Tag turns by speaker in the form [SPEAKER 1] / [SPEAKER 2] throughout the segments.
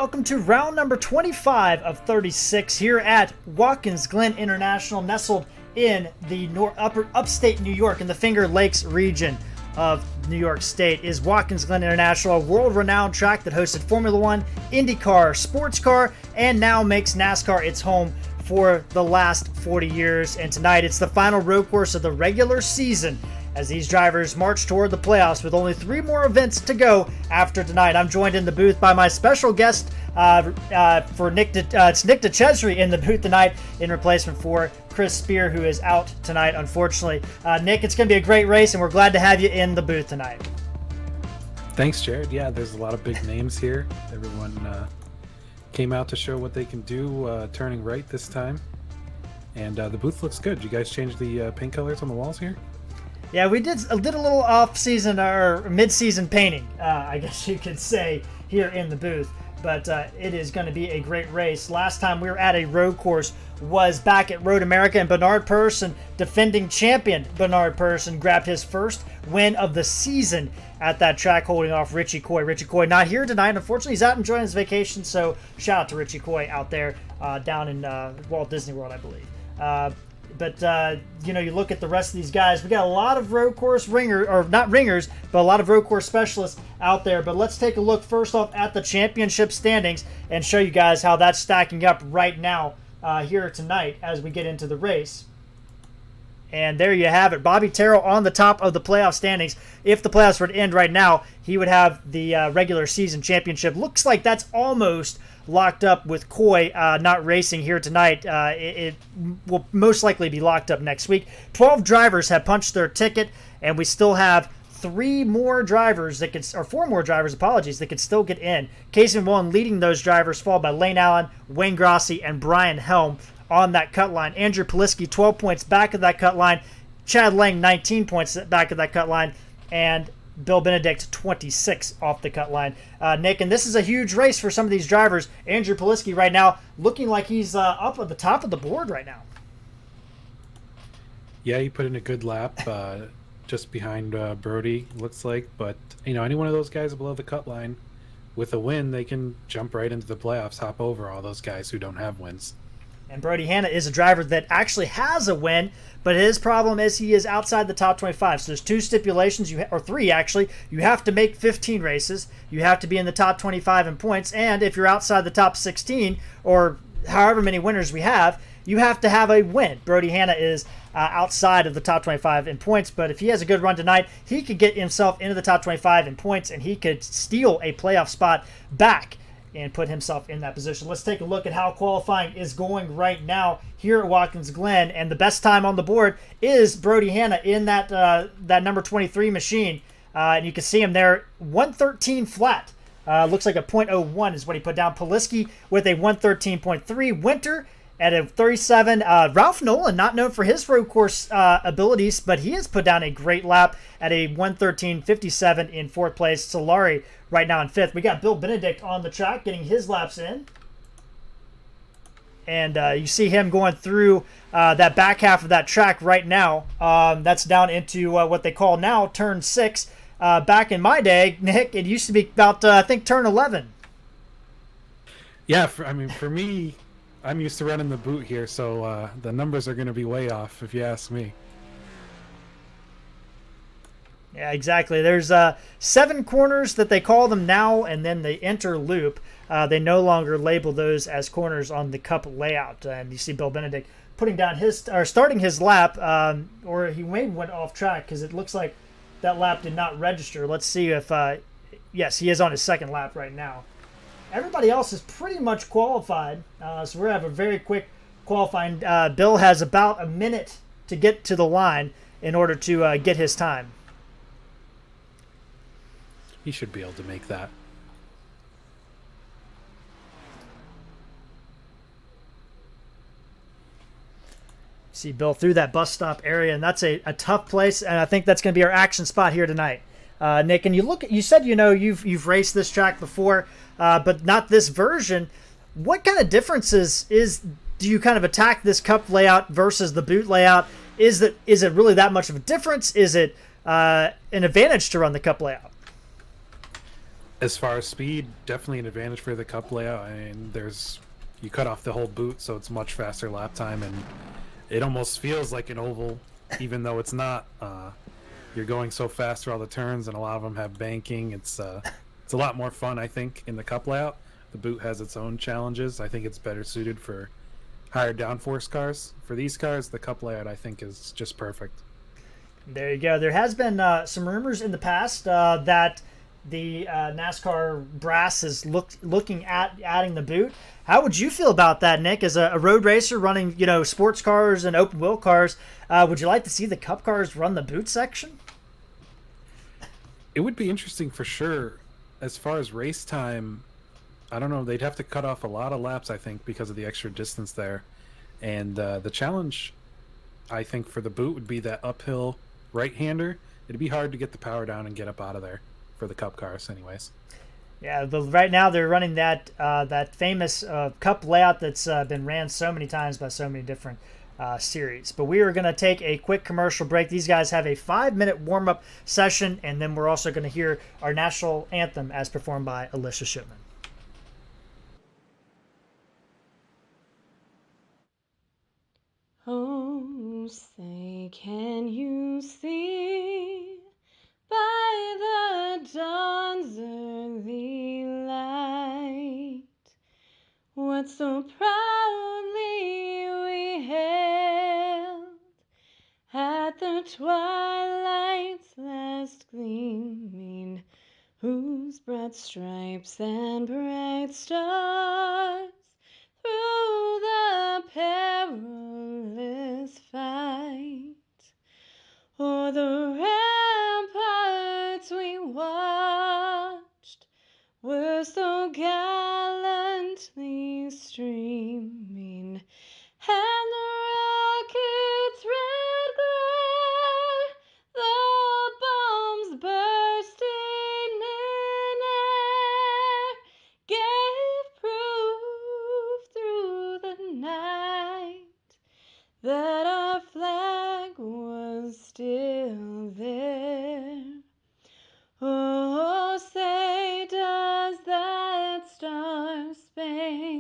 [SPEAKER 1] welcome to round number 25 of 36 here at Watkins Glen International, nestled in the upstate New York in the Finger Lakes region of New York State. Is Watkins Glen International, a world-renowned track that hosted Formula One, IndyCar, sports car, and now makes NASCAR its home for the last 40 years. And tonight it's the final road course of the regular season as these drivers march toward the playoffs with only 3 more events to go after tonight. I'm joined in the booth by my special guest for Nick Dicesare in the booth tonight in replacement for Chris Spear, who is out tonight, unfortunately. Nick, it's going to be a great race, and we're glad to have you in the booth tonight.
[SPEAKER 2] Thanks, Jared. Yeah, there's a lot of big names here. Everyone came out to show what they can do turning right this time. And the booth looks good. You guys changed the paint colors on the walls here?
[SPEAKER 1] Yeah, we did a little off-season or mid-season painting, I guess you could say, here in the booth. But it is going to be a great race. Last time we were at a road course was back at Road America, and Bernard Persson, defending champion Bernard Persson, grabbed his first win of the season at that track, holding off Richie Coy. Richie Coy not here tonight. Unfortunately, he's out enjoying his vacation, so shout out to Richie Coy out there down in Walt Disney World, I believe. But you look at the rest of these guys. We got a lot of road course not ringers, but a lot of road course specialists out there. But let's take a look first off at the championship standings and show you guys how that's stacking up right now here tonight as we get into the race. And there you have it. Bobby Terrell on the top of the playoff standings. If the playoffs were to end right now, he would have the regular season championship. Looks like that's almost locked up with Coy not racing here tonight. It will most likely be locked up next week. 12 drivers have punched their ticket, and we still have 4 more drivers, that could still get in. Casey Mullen leading those drivers, followed by Lane Allen, Wayne Grossi, and Brian Helm on that cut line. Andrew Poliski 12 points back of that cut line. Chad Lang 19 points back of that cut line, and Bill Benedict 26 off the cut line. Nick, and this is a huge race for some of these drivers. Andrew Poliski right now looking like he's up at the top of the board right now.
[SPEAKER 2] Yeah, he put in a good lap just behind Brody, looks like. But, any one of those guys below the cut line with a win, they can jump right into the playoffs, hop over all those guys who don't have wins.
[SPEAKER 1] And Brody Hanna is a driver that actually has a win, but his problem is he is outside the top 25. So there's 2 stipulations, or 3 actually. You have to make 15 races. You have to be in the top 25 in points. And if you're outside the top 16, or however many winners we have, you have to have a win. Brody Hanna is outside of the top 25 in points, but if he has a good run tonight, he could get himself into the top 25 in points, and he could steal a playoff spot back and put himself in that position. Let's take a look at how qualifying is going right now here at Watkins Glen, and the best time on the board is Brody Hanna in that number 23 machine, and you can see him there, 113 flat. Looks like a .01 is what he put down. Poliski with a 113.3. Winter at a 37. Ralph Nolan, not known for his road course abilities, but he has put down a great lap at a 113.57 in 4th place. Solari right now in 5th. We got Bill Benedict on the track getting his laps in. And you see him going through that back half of that track right now. That's down into what they call now turn 6. Back in my day, Nick, it used to be about, I think, turn 11.
[SPEAKER 2] Yeah, for me, I'm used to running the boot here, so the numbers are going to be way off, if you ask me.
[SPEAKER 1] Yeah, exactly. There's 7 corners that they call them now, and then the enter loop. They no longer label those as corners on the Cup layout. And you see Bill Benedict putting down starting his lap, or he maybe went off track because it looks like that lap did not register. Let's see if yes, he is on his 2nd lap right now. Everybody else is pretty much qualified, so we're going to have a very quick qualifying. Bill has about a minute to get to the line in order to get his time.
[SPEAKER 2] He should be able to make that.
[SPEAKER 1] See Bill through that bus stop area, and that's a tough place, and I think that's going to be our action spot here tonight. Nick, and you said you've raced this track before, but not this version. What kind of differences do you kind of attack this Cup layout versus the boot layout? Is it really that much of a difference? Is it an advantage to run the Cup layout?
[SPEAKER 2] As far as speed, definitely an advantage for the cup layout. I mean, you cut off the whole boot, so it's much faster lap time, and it almost feels like an oval, even though it's not. You're going so fast through all the turns, and a lot of them have banking. It's a lot more fun, I think, in the cup layout. The boot has its own challenges. I think it's better suited for higher downforce cars. For these cars, the cup layout, I think, is just perfect.
[SPEAKER 1] There you go. There has been some rumors in the past that the NASCAR brass is looking at adding the boot. How would you feel about that, Nick? As a road racer running, sports cars and open wheel cars, would you like to see the Cup cars run the boot section?
[SPEAKER 2] It would be interesting for sure. As far as race time, I don't know. They'd have to cut off a lot of laps, I think, because of the extra distance there. And the challenge, I think, for the boot would be that uphill right-hander. It'd be hard to get the power down and get up out of there for the Cup cars, anyways.
[SPEAKER 1] Yeah, but right now they're running that famous Cup layout that's been ran so many times by so many different series. But we are going to take a quick commercial break. These guys have a 5-minute warm-up session, and then we're also going to hear our national anthem as performed by Alicia Shipman.
[SPEAKER 3] Oh, say, can you see by the dawn's early light what so proudly we hailed at the twilight's last gleaming, whose broad stripes and bright stars through the perilous fight o'er the ramparts we watched were so gallantly streaming, and the rocket's red glare, the bombs bursting in air, gave proof through the night that our flag was still there. Oh, say, does that star-spangled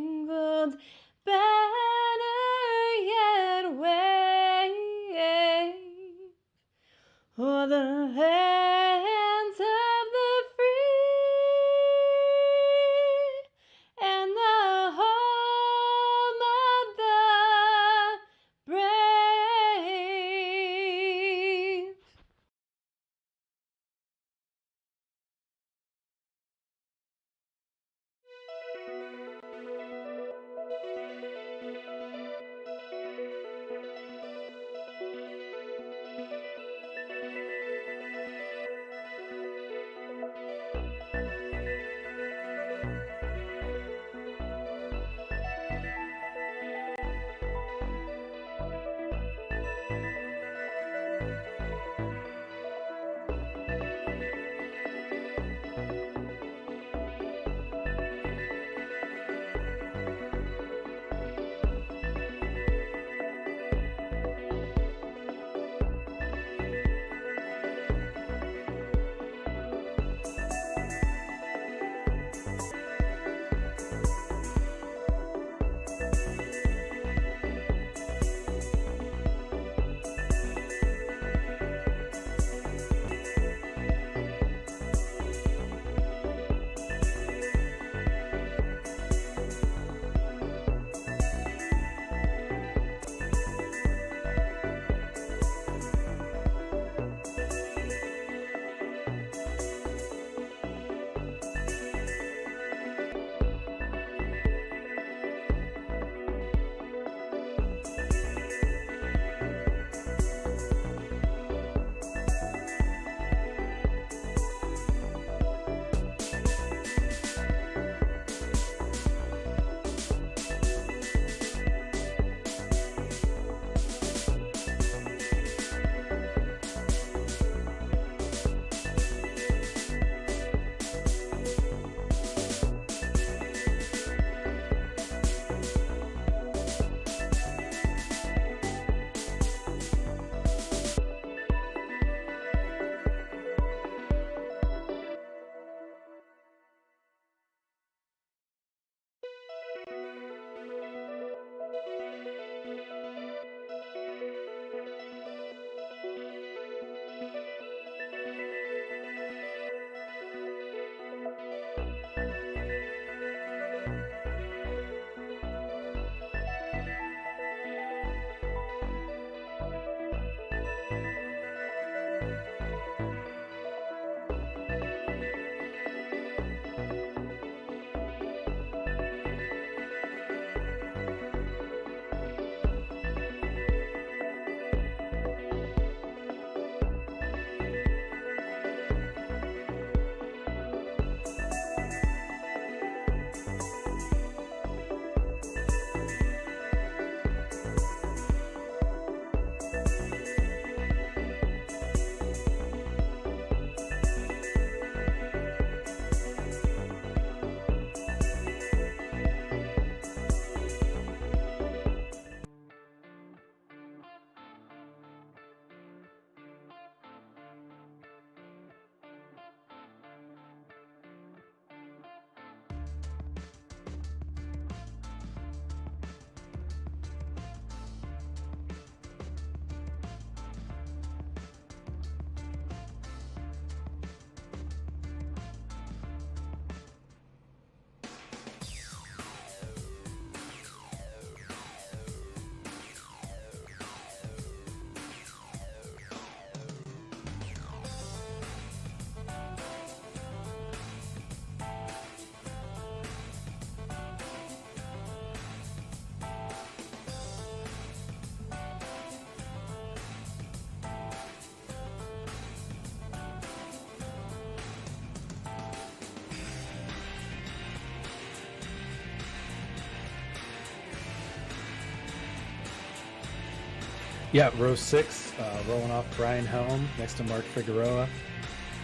[SPEAKER 2] Yeah, row 6, rolling off Brian Helm next to Mark Figueroa.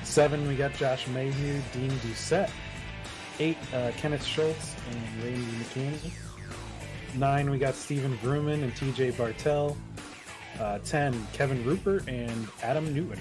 [SPEAKER 2] 7, we got Josh Mayhew, Dean Doucette. 8, Kenneth Schultz and Randy McKinney. 9, we got Stephen Vrooman and TJ Bartel. 10, Kevin Rupert and Adam Newton.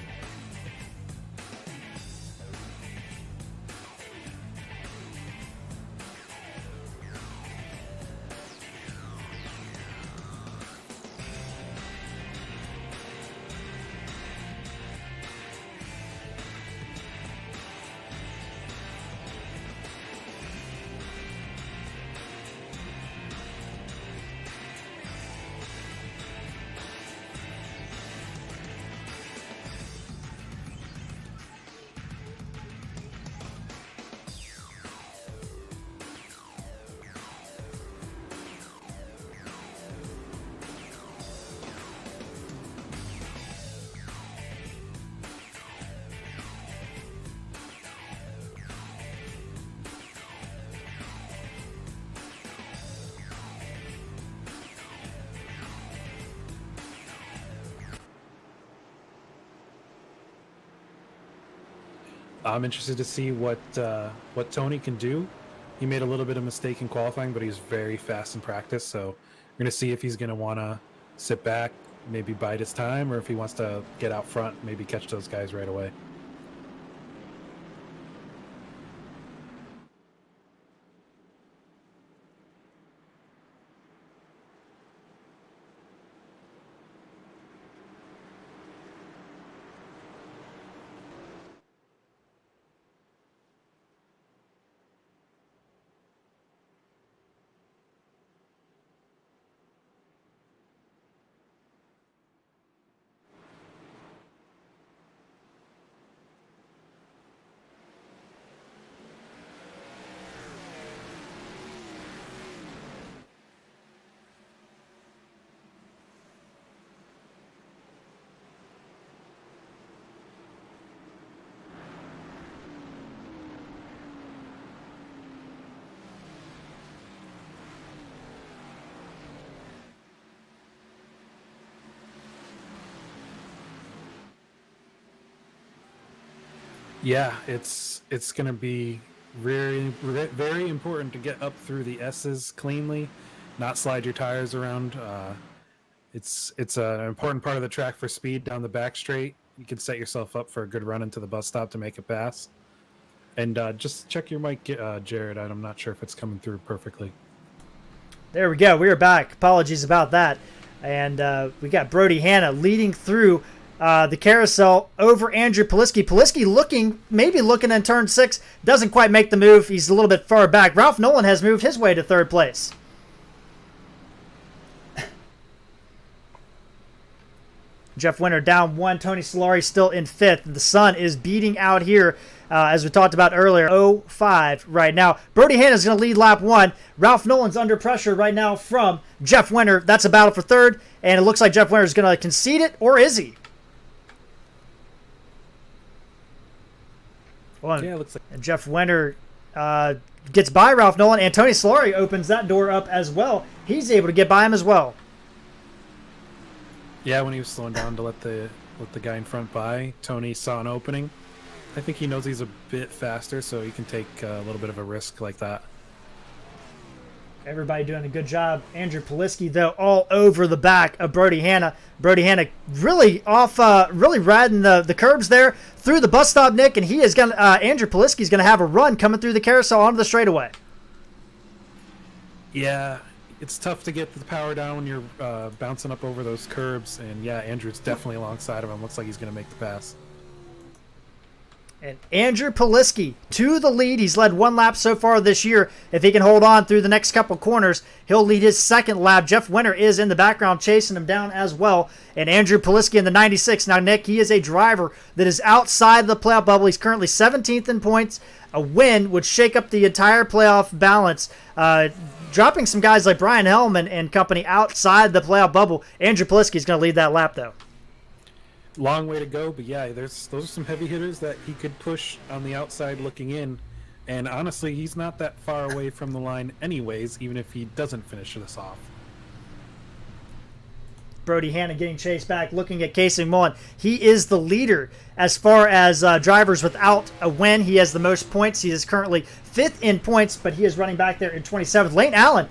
[SPEAKER 2] I'm interested to see what Tony can do. He made a little bit of mistake in qualifying, but he's very fast in practice. So we're going to see if he's going to want to sit back, maybe bide his time, or if he wants to get out front, maybe catch those guys right away. Yeah, it's going to be very important to get up through the S's cleanly, not slide your tires around. It's an important part of the track for speed down the back straight. You can set yourself up for a good run into the bus stop to make a pass. And just check your mic, Jared. I'm not sure if it's coming through perfectly.
[SPEAKER 1] There we go. We are back. Apologies about that. And we got Brody Hanna leading through the carousel over Andrew Poliski. Poliski maybe looking in turn 6. Doesn't quite make the move. He's a little bit far back. Ralph Nolan has moved his way to third place. Jeff Winter down 1. Tony Solari still in 5th. The sun is beating out here, as we talked about earlier. 0-5 right now. Brody Hanna is going to lead lap 1. Ralph Nolan's under pressure right now from Jeff Winter. That's a battle for third, and it looks like Jeff Winter is going to concede it, or is he? Well,
[SPEAKER 2] Yeah, it looks like.
[SPEAKER 1] and Jeff Winter gets by Ralph Nolan, and Tony Solari opens that door up as well. He's able to get by him as well.
[SPEAKER 2] Yeah, when he was slowing down to let the guy in front by, Tony saw an opening. I think he knows he's a bit faster, so he can take a little bit of a risk like that.
[SPEAKER 1] Everybody doing a good job. Andrew Poliski, though, all over the back of Brody Hanna. Brody Hanna really really riding the curbs there through the bus stop, Nick, and he is going. Andrew Poliski's going to have a run coming through the carousel onto the straightaway.
[SPEAKER 2] Yeah, it's tough to get the power down when you're bouncing up over those curbs, and yeah, Andrew's definitely alongside of him. Looks like he's going to make the pass.
[SPEAKER 1] And Andrew Poliski to the lead. He's led 1 lap so far this year. If he can hold on through the next couple corners, he'll lead his 2nd lap. Jeff Winter is in the background chasing him down as well. And Andrew Poliski in the 96. Now, Nick, he is a driver that is outside the playoff bubble. He's currently 17th in points. A win would shake up the entire playoff balance, dropping some guys like Brian Hellman and company outside the playoff bubble. Andrew Poliski is going to lead that lap, though.
[SPEAKER 2] Long way to go, but yeah, those are some heavy hitters that he could push on the outside looking in. And honestly, he's not that far away from the line anyways, even if he doesn't finish this off.
[SPEAKER 1] Brody Hanna getting chased back, looking at Casey Mullen. He is the leader as far as drivers without a win. He has the most points. He is currently 5th in points, but he is running back there in 27th. Lane Allen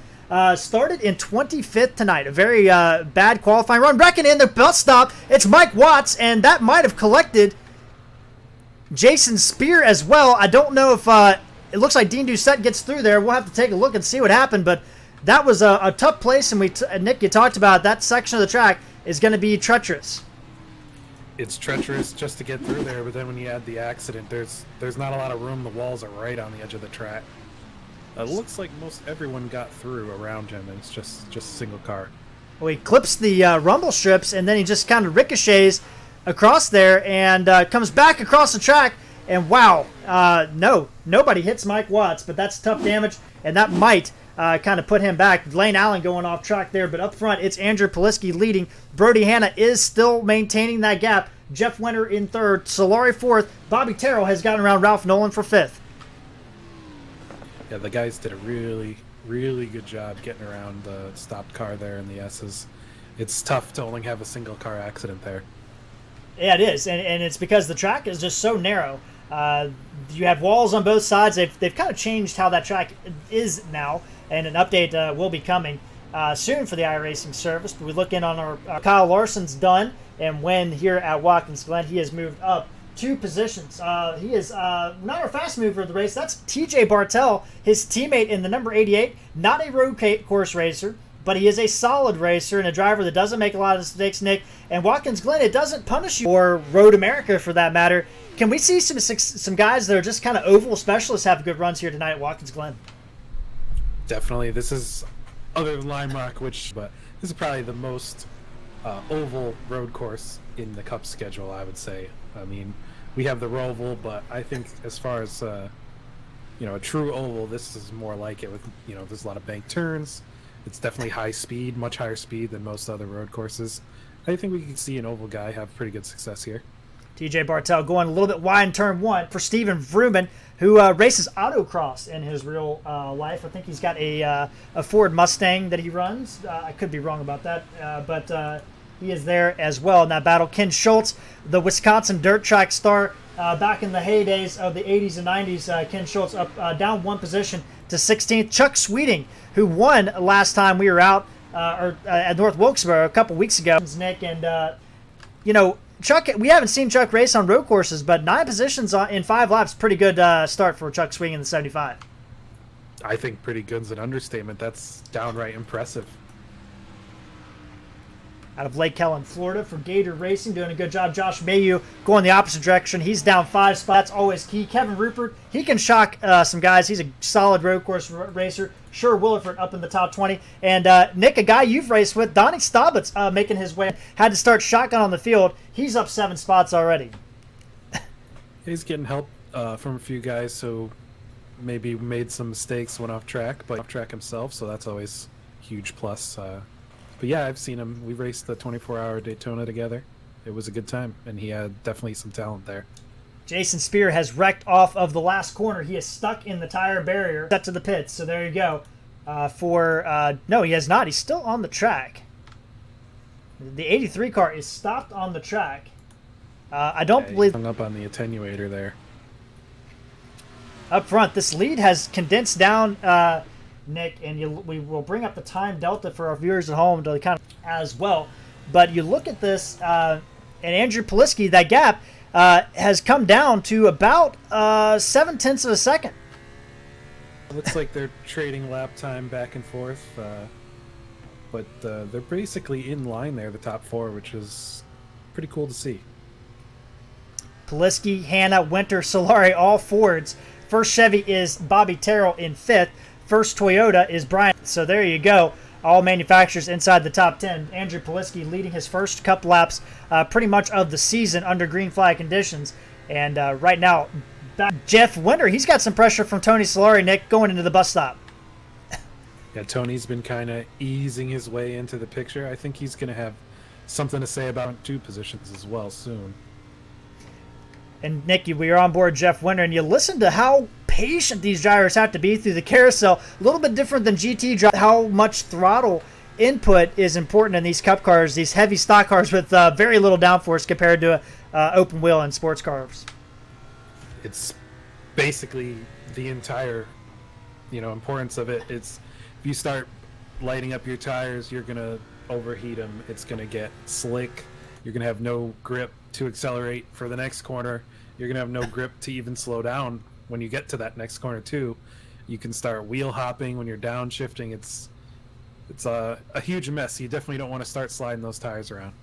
[SPEAKER 1] started in 25th tonight. A very bad qualifying run. Wrecking in the bus stop. It's Mike Watts, and that might have collected Jason Spear as well. I don't know if it looks like Dean Doucette gets through there. We'll have to take a look and see what happened, but that was a tough place, and Nick, you talked about that section of the track is going to be treacherous.
[SPEAKER 2] It's treacherous just to get through there, but then when you add the accident, there's not a lot of room. The walls are right on the edge of the track. It looks like most everyone got through around him, and it's just a single car.
[SPEAKER 1] Well, he clips the rumble strips, and then he just kind of ricochets across there and comes back across the track. And wow, nobody hits Mike Watts, but that's tough damage, and that might kind of put him back. Lane Allen going off track there, but up front, it's Andrew Poliski leading. Brody Hanna is still maintaining that gap. Jeff Winter in 3rd, Solari 4th. Bobby Terrell has gotten around Ralph Nolan for 5th.
[SPEAKER 2] Yeah, the guys did a really, really good job getting around the stopped car there in the S's. It's tough to only have a single car accident there.
[SPEAKER 1] Yeah, it is, and it's because the track is just so narrow. You have walls on both sides. They've kind of changed how that track is now, and an update will be coming soon for the iRacing service. But we look in on our Kyle Larson's done, and when here at Watkins Glen, he has moved up 2 positions. He is not our fast mover of the race. That's TJ Bartel, his teammate in the number 88. Not a road course racer, but he is a solid racer and a driver that doesn't make a lot of mistakes, Nick. And Watkins Glen, it doesn't punish you, or Road America for that matter. Can we see some guys that are just kind of oval specialists have good runs here tonight at Watkins Glen?
[SPEAKER 2] Definitely. This is, other than Lime Rock, but this is probably the most oval road course in the Cup schedule, I would say. I mean, we have the Roval, but I think as far as a true oval, this is more like it with, there's a lot of bank turns. It's definitely high speed, much higher speed than most other road courses. I think we can see an oval guy have pretty good success here.
[SPEAKER 1] TJ Bartel going a little bit wide in turn 1 for Steven Vrooman, who races autocross in his real life. I think he's got a Ford Mustang that he runs. I could be wrong about that, but he is there as well in that battle. Ken Schultz, the Wisconsin dirt track star back in the heydays of the 80s and 90s. Ken Schultz up down 1 position to 16th. Chuck Sweeting, who won last time we were out at North Wilkesboro a couple weeks ago. Nick, and Chuck, we haven't seen Chuck race on road courses, but 9 positions in 5 laps, pretty good start for Chuck Sweeting in the 75.
[SPEAKER 2] I think pretty good's an understatement. That's downright impressive.
[SPEAKER 1] Out of Lake Helen, Florida for Gator Racing, doing a good job. Josh Mayu going the opposite direction. He's down 5 spots, always key. Kevin Rupert, he can shock some guys. He's a solid road course racer. Sure, Williford up in the top 20. And Nick, a guy you've raced with, Donnie Staubitz, making his way. Had to start shotgun on the field. He's up 7 spots already.
[SPEAKER 2] He's getting help from a few guys, so maybe made some mistakes, went off track, but off track himself, so that's always a huge plus. But yeah, I've seen him. We raced the 24-hour Daytona together. It was a good time, and he had definitely some talent there.
[SPEAKER 1] Jason Spear has wrecked off of the last corner. He is stuck in the tire barrier, set to the pits. So there you go. No, he has not. He's still on the track. The 83 car is stopped on the track. I don't believe...
[SPEAKER 2] Hung up on the attenuator there.
[SPEAKER 1] Up front, this lead has condensed down... Nick, and we will bring up the time delta for our viewers at home to kind of as well. But you look at this, and Andrew Poliski, that gap has come down to about 0.7 of a second.
[SPEAKER 2] Looks like they're trading lap time back and forth, but they're basically in line there, the top 4, which is pretty cool to see.
[SPEAKER 1] Poliski, Hanna, Winter, Solari, all Fords. First Chevy is Bobby Terrell in 5th. First Toyota is Brian. So there you go. All manufacturers inside the top 10. Andrew Poliski leading his first cup laps pretty much of the season under green flag conditions. And right now, Jeff Winter, he's got some pressure from Tony Solari, Nick, going into the bus stop.
[SPEAKER 2] Yeah, Tony's been kind of easing his way into the picture. I think he's going to have something to say about 2 positions as well soon.
[SPEAKER 1] And Nick, we are on board Jeff Winter, and you listen to how patient these drivers have to be through the carousel. A little bit different than GT drive. How much throttle input is important in these cup cars, these heavy stock cars with very little downforce compared to open wheel and sports cars.
[SPEAKER 2] It's basically the entire, importance of it. It's if you start lighting up your tires, you're gonna overheat them. It's gonna get slick. You're gonna have no grip to accelerate for the next corner. You're gonna have no grip to even slow down when you get to that next corner too. You can start wheel hopping when you're downshifting. It's a huge mess. You definitely don't want to start sliding those tires around.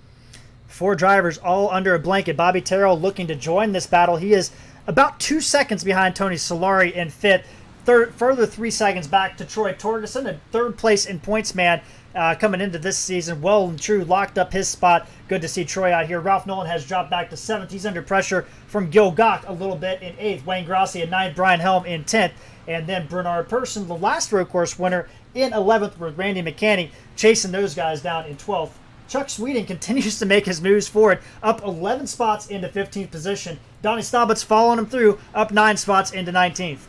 [SPEAKER 1] 4 drivers all under a blanket. Bobby Terrell looking to join this battle. He is about 2 seconds behind Tony Solari in 5th. Further 3 seconds back to Troy Torgerson, in 3rd place in points, man. Coming into this season, well and true, locked up his spot. Good to see Troy out here. Ralph Nolan has dropped back to 7th. He's under pressure from Gil Gach a little bit in 8th. Wayne Grossi at 9th. Brian Helm in 10th. And then Bernard Persson, the last road course winner, in 11th with Randy McCanny, chasing those guys down in 12th. Chuck Sweeting continues to make his moves forward, up 11 spots into 15th position. Donnie Staubitz following him through, up 9 spots into 19th.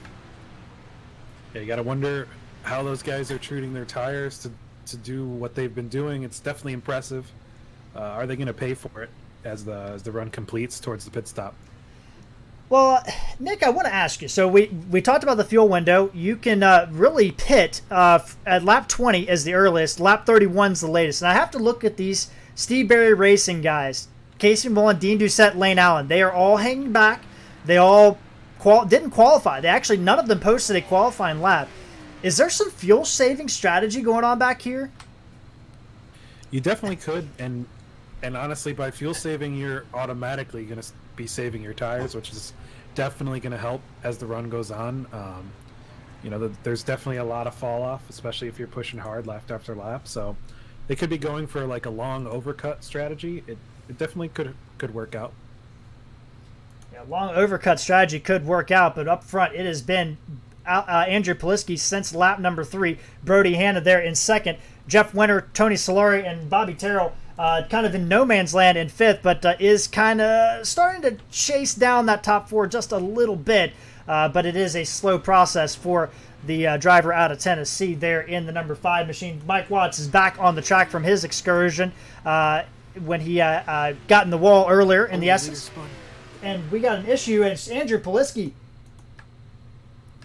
[SPEAKER 2] Yeah, you got to wonder how those guys are treating their tires to do what they've been doing. It's definitely impressive. Are they going to pay for it as the run completes towards the pit stop?
[SPEAKER 1] Well, Nick, I want to ask you. So we talked about the fuel window. You can really pit at lap 20 as the earliest. Lap 31 is the latest. And I have to look at these Steve Berry Racing guys. Casey Mullen, Dean Doucette, Lane Allen. They are all hanging back. They all didn't qualify. None of them posted a qualifying lap. Is there some fuel-saving strategy going on back here?
[SPEAKER 2] You definitely could, and honestly, by fuel saving, you're automatically going to be saving your tires, which is definitely going to help as the run goes on. There's definitely a lot of fall off, especially if you're pushing hard lap after lap. So they could be going for like a long overcut strategy. It definitely could work out.
[SPEAKER 1] Yeah, long overcut strategy could work out, but up front it has been Andrew Poliski since lap number 3. Brody Hanna there in 2nd. Jeff Winter, Tony Solari, and Bobby Terrell kind of in no man's land in 5th, but is kind of starting to chase down that top 4 just a little bit. But it is a slow process for the driver out of Tennessee there in the number 5 machine. Mike Watts is back on the track from his excursion when he got in the wall earlier in the Essence. And we got an issue, and it's Andrew Poliski.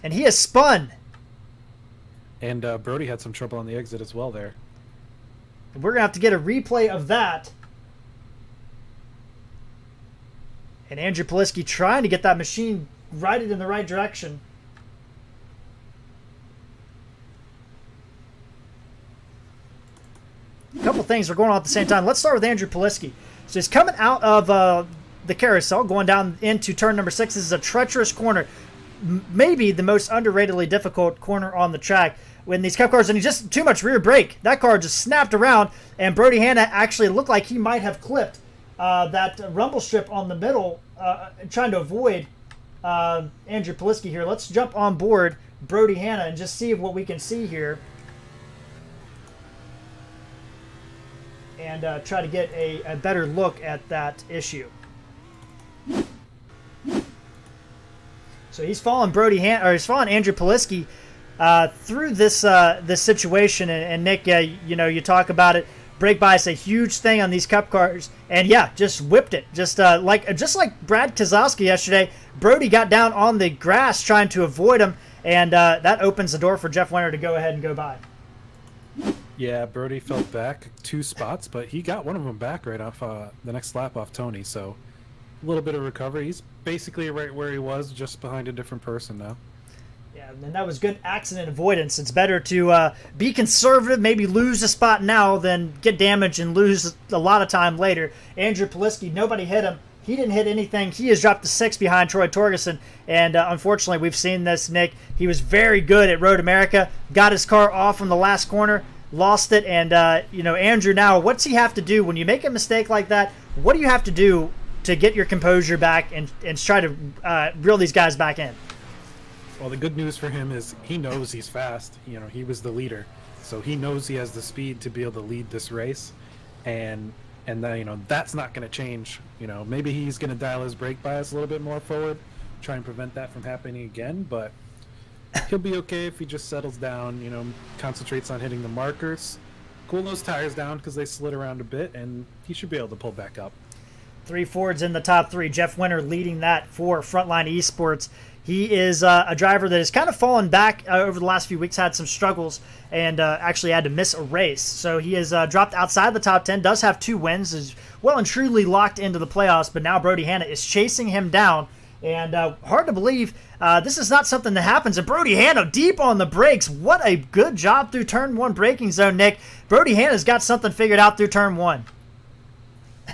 [SPEAKER 1] And he has spun.
[SPEAKER 2] And Brody had some trouble on the exit as well there.
[SPEAKER 1] And we're going to have to get a replay of that. And Andrew Poliski trying to get that machine righted in the right direction. couple things are going on at the same time. Let's start with Andrew Poliski. So he's coming out of the carousel, going down into turn number 6. This is a treacherous corner, maybe the most underratedly difficult corner on the track. When these cup cars, and he just too much rear brake. That car just snapped around, and Brody Hanna actually looked like he might have clipped that rumble strip on the middle, trying to avoid Andrew Poliski here. Let's jump on board Brody Hanna and just see what we can see here, and try to get a better look at that issue. So he's following he's following Andrew Poliski through this this situation, and Nick, you talk about it. Brake bias, a huge thing on these cup cars, and yeah, just whipped it. Just like Brad Keselowski yesterday, Brody got down on the grass trying to avoid him, and that opens the door for Jeff Winter to go ahead and go by.
[SPEAKER 2] Yeah, Brody fell back 2 spots, but he got one of them back right off the next lap off Tony, so a little bit of recovery. He's basically right where he was, just behind a different person now.
[SPEAKER 1] Yeah, and that was good accident avoidance. It's better to be conservative, maybe lose a spot now than get damaged and lose a lot of time later. Andrew Poliski, nobody hit him. He didn't hit anything. He has dropped to 6 behind Troy Torgerson, and unfortunately we've seen this, Nick. He was very good at Road America, got his car off from the last corner, lost it, and Andrew now, what's he have to do when you make a mistake like that? What do you have to do to get your composure back and try to reel these guys back in?
[SPEAKER 2] Well, the good news for him is he knows he's fast. He was the leader, so he knows he has the speed to be able to lead this race, and then, that's not going to change. Maybe he's going to dial his brake bias a little bit more forward, try and prevent that from happening again, but he'll be okay if he just settles down, concentrates on hitting the markers, cool those tires down because they slid around a bit, and he should be able to pull back up.
[SPEAKER 1] 3 Fords in the top 3. Jeff Winter leading that for Frontline Esports. He is a driver that has kind of fallen back over the last few weeks, had some struggles, and actually had to miss a race. So he has dropped outside the top 10, does have 2 wins, is well and truly locked into the playoffs, but now Brody Hanna is chasing him down. And hard to believe this is not something that happens. And Brody Hanna deep on the brakes. What a good job through turn 1 braking zone, Nick. Brody Hanna's got something figured out through turn 1.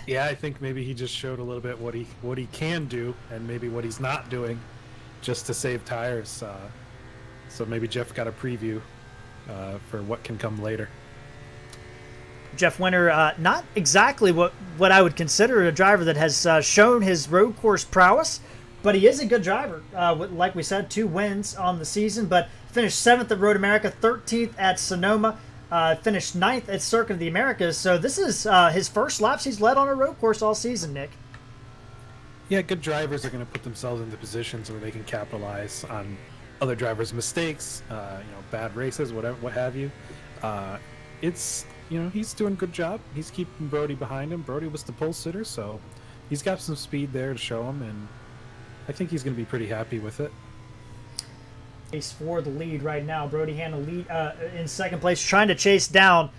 [SPEAKER 2] Yeah, I think maybe he just showed a little bit what he can do and maybe what he's not doing, just to save tires. So maybe Jeff got a preview for what can come later.
[SPEAKER 1] Jeff Winter, not exactly what I would consider a driver that has shown his road course prowess, but he is a good driver. Like we said, 2 wins on the season, but finished 7th at Road America, 13th at Sonoma, finished 9th at Circuit of the Americas. So this is his first laps he's led on a road course all season, Nick.
[SPEAKER 2] Yeah, good drivers are going to put themselves into positions where they can capitalize on other drivers' mistakes, bad races, what have you. He's doing a good job. He's keeping Brody behind him. Brody was the pole sitter, so he's got some speed there to show him, and I think he's going to be pretty happy with it.
[SPEAKER 1] Race for the lead right now. Brody Hanna lead in second place, trying to chase down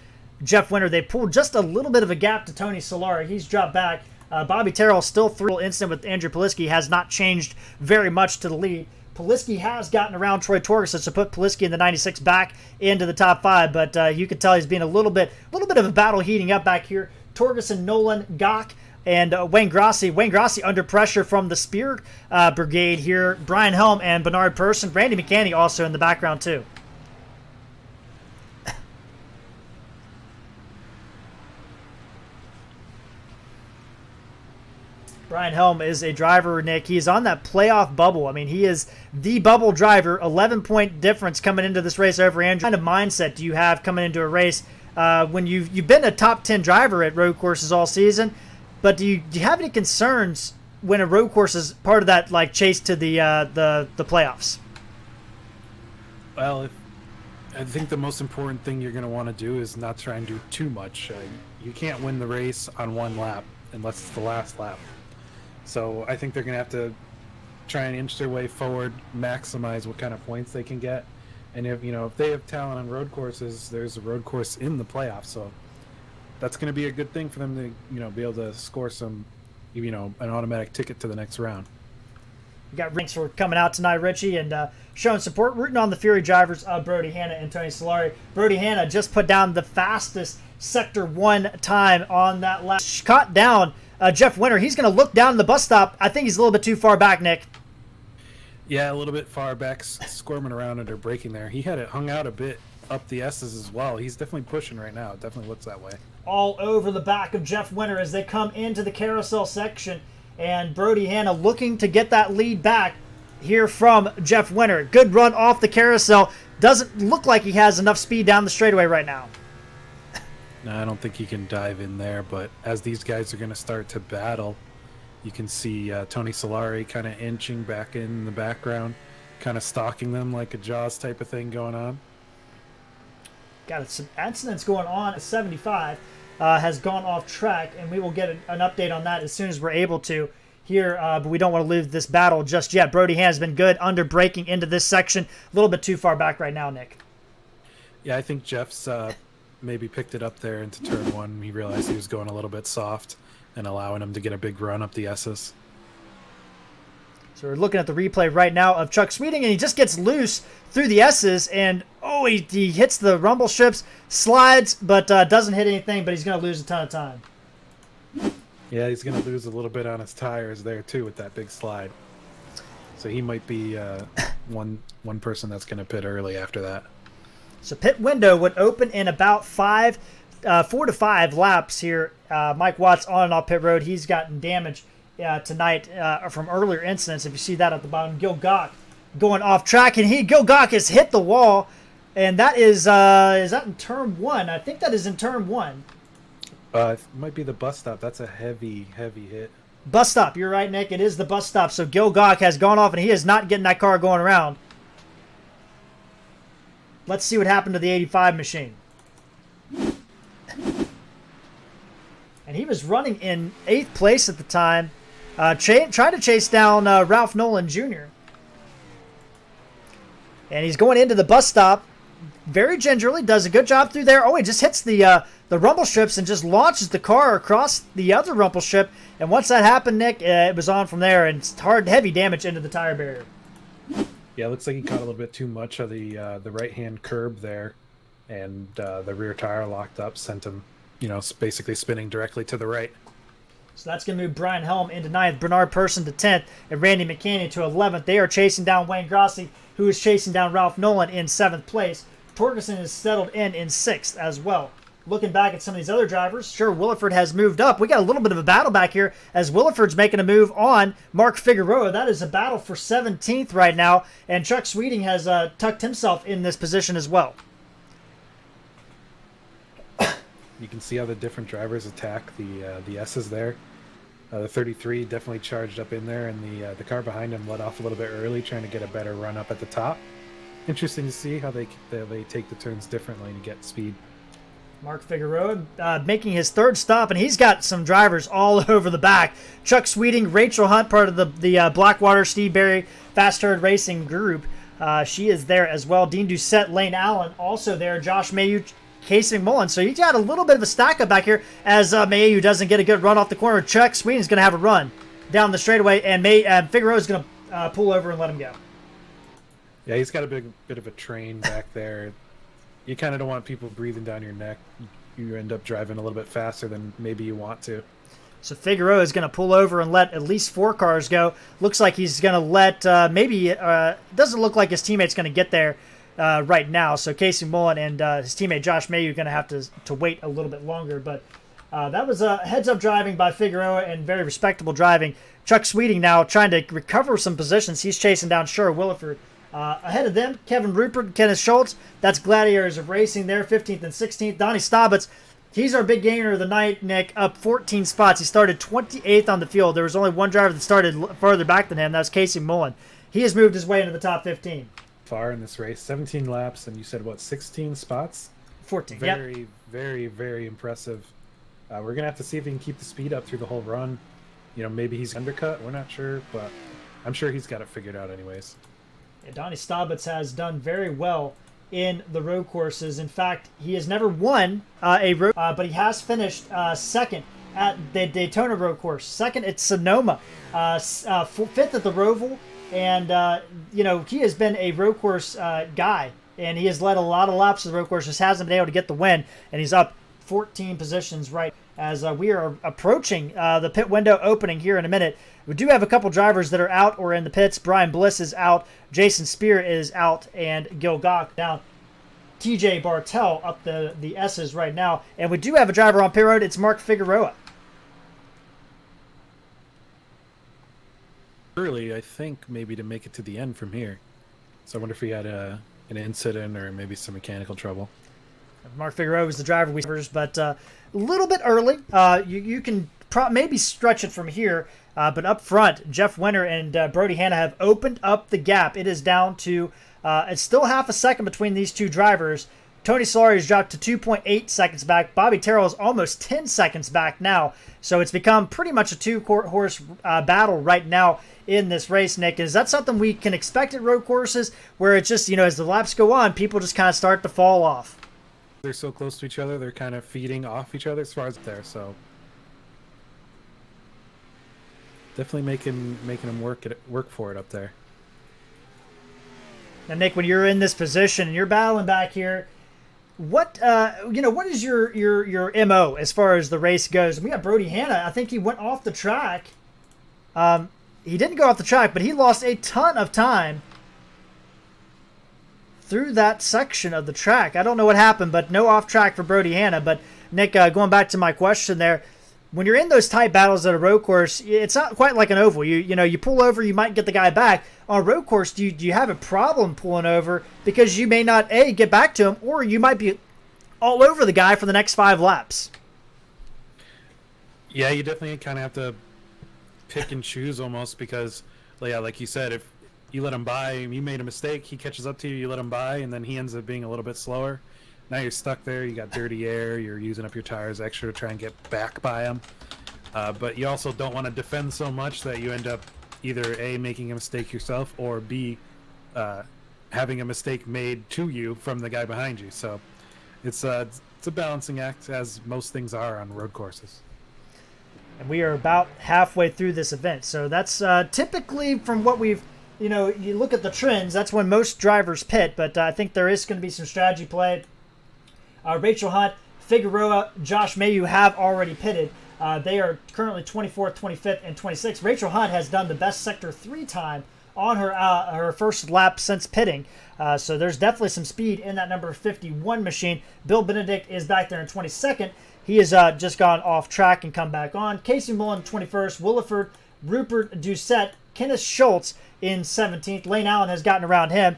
[SPEAKER 1] Jeff Winter. They pulled just a little bit of a gap to Tony Solari. He's dropped back. Bobby Terrell still through incident with Andrew Poliski, has not changed very much to the lead. Poliski has gotten around Troy Torgerson to put Poliski in the 96 back into the top 5, but you could tell he's been a little bit of a battle heating up back here. Torgerson, Nolan, Gach, and Wayne Grossi. Wayne Grossi under pressure from the Spear Brigade here. Brian Helm and Bernard Persson. Randy McCanny also in the background too. Brian Helm is a driver, Nick. He's on that playoff bubble. I mean, he is the bubble driver. 11-point difference coming into this race over Andrew. What kind of mindset do you have coming into a race when you've been a top 10 driver at road courses all season? But do you have any concerns when a road course is part of that chase to the playoffs?
[SPEAKER 2] Well, I think the most important thing you're going to want to do is not try and do too much. You can't win the race on 1 lap unless it's the last lap. So I think they're going to have to try and inch their way forward, maximize what kind of points they can get. And if they have talent on road courses, there's a road course in the playoffs. So that's going to be a good thing for them to, be able to score some, an automatic ticket to the next round.
[SPEAKER 1] We got thanks for coming out tonight, Richie, and showing support, rooting on the Fury drivers of Brody Hanna and Tony Solari. Brody Hanna just put down the fastest Sector 1 time on that last. Caught down Jeff Winter. He's going to look down the bus stop. I think he's a little bit too far back, Nick.
[SPEAKER 2] Yeah, a little bit far back, squirming around under braking there. He had it hung out a bit up the S's as well. He's definitely pushing right now. It definitely looks that way.
[SPEAKER 1] All over the back of Jeff Winter as they come into the carousel section. And Brody Hanna looking to get that lead back here from Jeff Winter. Good run off the carousel. Doesn't look like he has enough speed down the straightaway right now.
[SPEAKER 2] No, I don't think he can dive in there, but as these guys are going to start to battle, you can see Tony Solari kind of inching back in the background, kind of stalking them like a Jaws type of thing going on.
[SPEAKER 1] Got some accidents going on. 75 has gone off track, and we will get an update on that as soon as we're able to here, but we don't want to lose this battle just yet. Brody Hanna's been good under braking into this section. A little bit too far back right now, Nick.
[SPEAKER 2] Yeah, I think Jeff's maybe picked it up there into turn 1. He realized he was going a little bit soft and allowing him to get a big run up the S's.
[SPEAKER 1] So we're looking at the replay right now of Chuck Sweeting, and he just gets loose through the S's, and he hits the rumble strips, slides, but doesn't hit anything, but he's going to lose a ton of time.
[SPEAKER 2] Yeah, he's going to lose a little bit on his tires there, too, with that big slide. So he might be one person that's going to pit early after that.
[SPEAKER 1] So pit window would open in about 4 to 5 laps here. Mike Watts on and off pit road. He's gotten damage tonight from earlier incidents. If you see that at the bottom, Gil Gach going off track, and Gil Gach has hit the wall, and that is that in turn 1? I think that is in turn 1.
[SPEAKER 2] It might be the bus stop. That's a heavy hit.
[SPEAKER 1] Bus stop. You're right, Nick. It is the bus stop. So Gil Gach has gone off, and he is not getting that car going around. Let's see what happened to the 85 machine. And he was running in 8th place at the time, trying to chase down Ralph Nolan Jr. And he's going into the bus stop very gingerly, does a good job through there. Oh, he just hits the rumble strips and just launches the car across the other rumble strip. And once that happened, Nick, it was on from there, and it's heavy damage into the tire barrier.
[SPEAKER 2] Yeah, it looks like he caught a little bit too much of the right-hand curb there, and the rear tire locked up, sent him, basically spinning directly to the right.
[SPEAKER 1] So that's going to move Brian Helm into 9th, Bernard Person to 10th, and Randy McCanny to 11th. They are chasing down Wayne Grossi, who is chasing down Ralph Nolan in 7th place. Torgerson is settled in 6th as well. Looking back at some of these other drivers, sure, Williford has moved up. We got a little bit of a battle back here as Williford's making a move on Mark Figueroa. That is a battle for 17th right now, and Chuck Sweeting has tucked himself in this position as well.
[SPEAKER 2] You can see how the different drivers attack the S's there. The 33 definitely charged up in there, and the car behind him let off a little bit early, trying to get a better run up at the top. Interesting to see how they take the turns differently to get speed.
[SPEAKER 1] Mark Figueroa making his 3rd stop, and he's got some drivers all over the back. Chuck Sweeting, Rachel Hunt, part of the Blackwater Steve Berry Fast Herd Racing group. She is there as well. Dean Doucette, Lane Allen also there. Josh Mayu, Casey McMullen. So you got a little bit of a stack up back here as Mayu doesn't get a good run off the corner. Chuck Sweeting's going to have a run down the straightaway, and Figueroa's going to pull over and let him go.
[SPEAKER 2] Yeah, he's got a bit of a train back there. You kind of don't want people breathing down your neck. You end up driving a little bit faster than maybe you want to.
[SPEAKER 1] So Figueroa is going to pull over and let at least 4 cars go. Looks like he's going to let doesn't look like his teammate's going to get there right now. So Casey Mullen and his teammate Josh Mayu are going to have to wait a little bit longer. But that was a heads-up driving by Figueroa and very respectable driving. Chuck Sweeting now trying to recover some positions. He's chasing down Sure Williford. Ahead of them, Kevin Rupert, Kenneth Schultz. That's Gladiators of Racing there, 15th and 16th. Donnie Staubitz, he's our big gainer of the night, Nick, up 14 spots. He started 28th on the field. There was only one driver that started further back than him. That was Casey Mullen. He has moved his way into the top 15.
[SPEAKER 2] Far in this race, 17 laps, and you said, 16 spots?
[SPEAKER 1] 14,
[SPEAKER 2] Very, very, very impressive. We're going to have to see if he can keep the speed up through the whole run. Maybe he's undercut. We're not sure, but I'm sure he's got it figured out anyways.
[SPEAKER 1] Yeah, Donnie Staubitz has done very well in the road courses. In fact, he has never won a road, but he has finished second at the Daytona road course. Second at Sonoma, 5th at the Roval, and he has been a road course guy, and he has led a lot of laps of the road course. Just hasn't been able to get the win, and he's up 14 positions right as we are approaching the pit window opening here in a minute. We do have a couple drivers that are out or in the pits. Brian Bliss is out, Jason Spear is out, and Gil Gock down. TJ Bartel up the S's right now, and we do have a driver on pit road. It's Mark Figueroa.
[SPEAKER 2] Early, I think, maybe to make it to the end from here. So I wonder if he had an incident or maybe some mechanical trouble.
[SPEAKER 1] Mark Figueroa is the driver we but a little bit early. You can maybe stretch it from here, but up front, Jeff Winter and Brody Hanna have opened up the gap. It is down to it's still half a second between these two drivers. Tony Solari has dropped to 2.8 seconds back. Bobby Terrell is almost 10 seconds back now. So it's become pretty much a two-horse battle right now in this race, Nick. Is that something we can expect at road courses where it's just, as the laps go on, people just kind of start to fall off?
[SPEAKER 2] They're so close to each other, they're kind of feeding off each other as far as there. So definitely making them work for it up there.
[SPEAKER 1] Now, Nick, when you're in this position and you're battling back here, what is your MO as far as the race goes? We got Brody Hanna. I think he went off the track. He didn't go off the track, but he lost a ton of time through that section of the track. I don't know what happened, but no off track for Brody Hanna. But Nick, going back to my question there, when you're in those tight battles at a road course, it's not quite like an oval. You pull over, you might get the guy back. On a road course, do you have a problem pulling over because you may not get back to him, or you might be all over the guy for the next 5 laps?
[SPEAKER 2] Yeah, you definitely kind of have to pick and choose almost because, like you said, if you let him by, you made a mistake, he catches up to you, you let him by, and then he ends up being a little bit slower. Now you're stuck there, you got dirty air, you're using up your tires extra to try and get back by him. But you also don't want to defend so much that you end up either A, making a mistake yourself, or B, having a mistake made to you from the guy behind you. So it's a balancing act, as most things are on road courses.
[SPEAKER 1] And we are about halfway through this event. So that's typically from what we've, you look at the trends, that's when most drivers pit. But I think there is going to be some strategy play. Rachel Hunt, Figueroa, Josh Mayu have already pitted. They are currently 24th, 25th, and 26th. Rachel Hunt has done the best Sector 3 time on her first lap since pitting. So there's definitely some speed in that number 51 machine. Bill Benedict is back there in 22nd. He has just gone off track and come back on. Casey Mullen, 21st. Williford, Rupert Doucette, Kenneth Schultz in 17th. Lane Allen has gotten around him.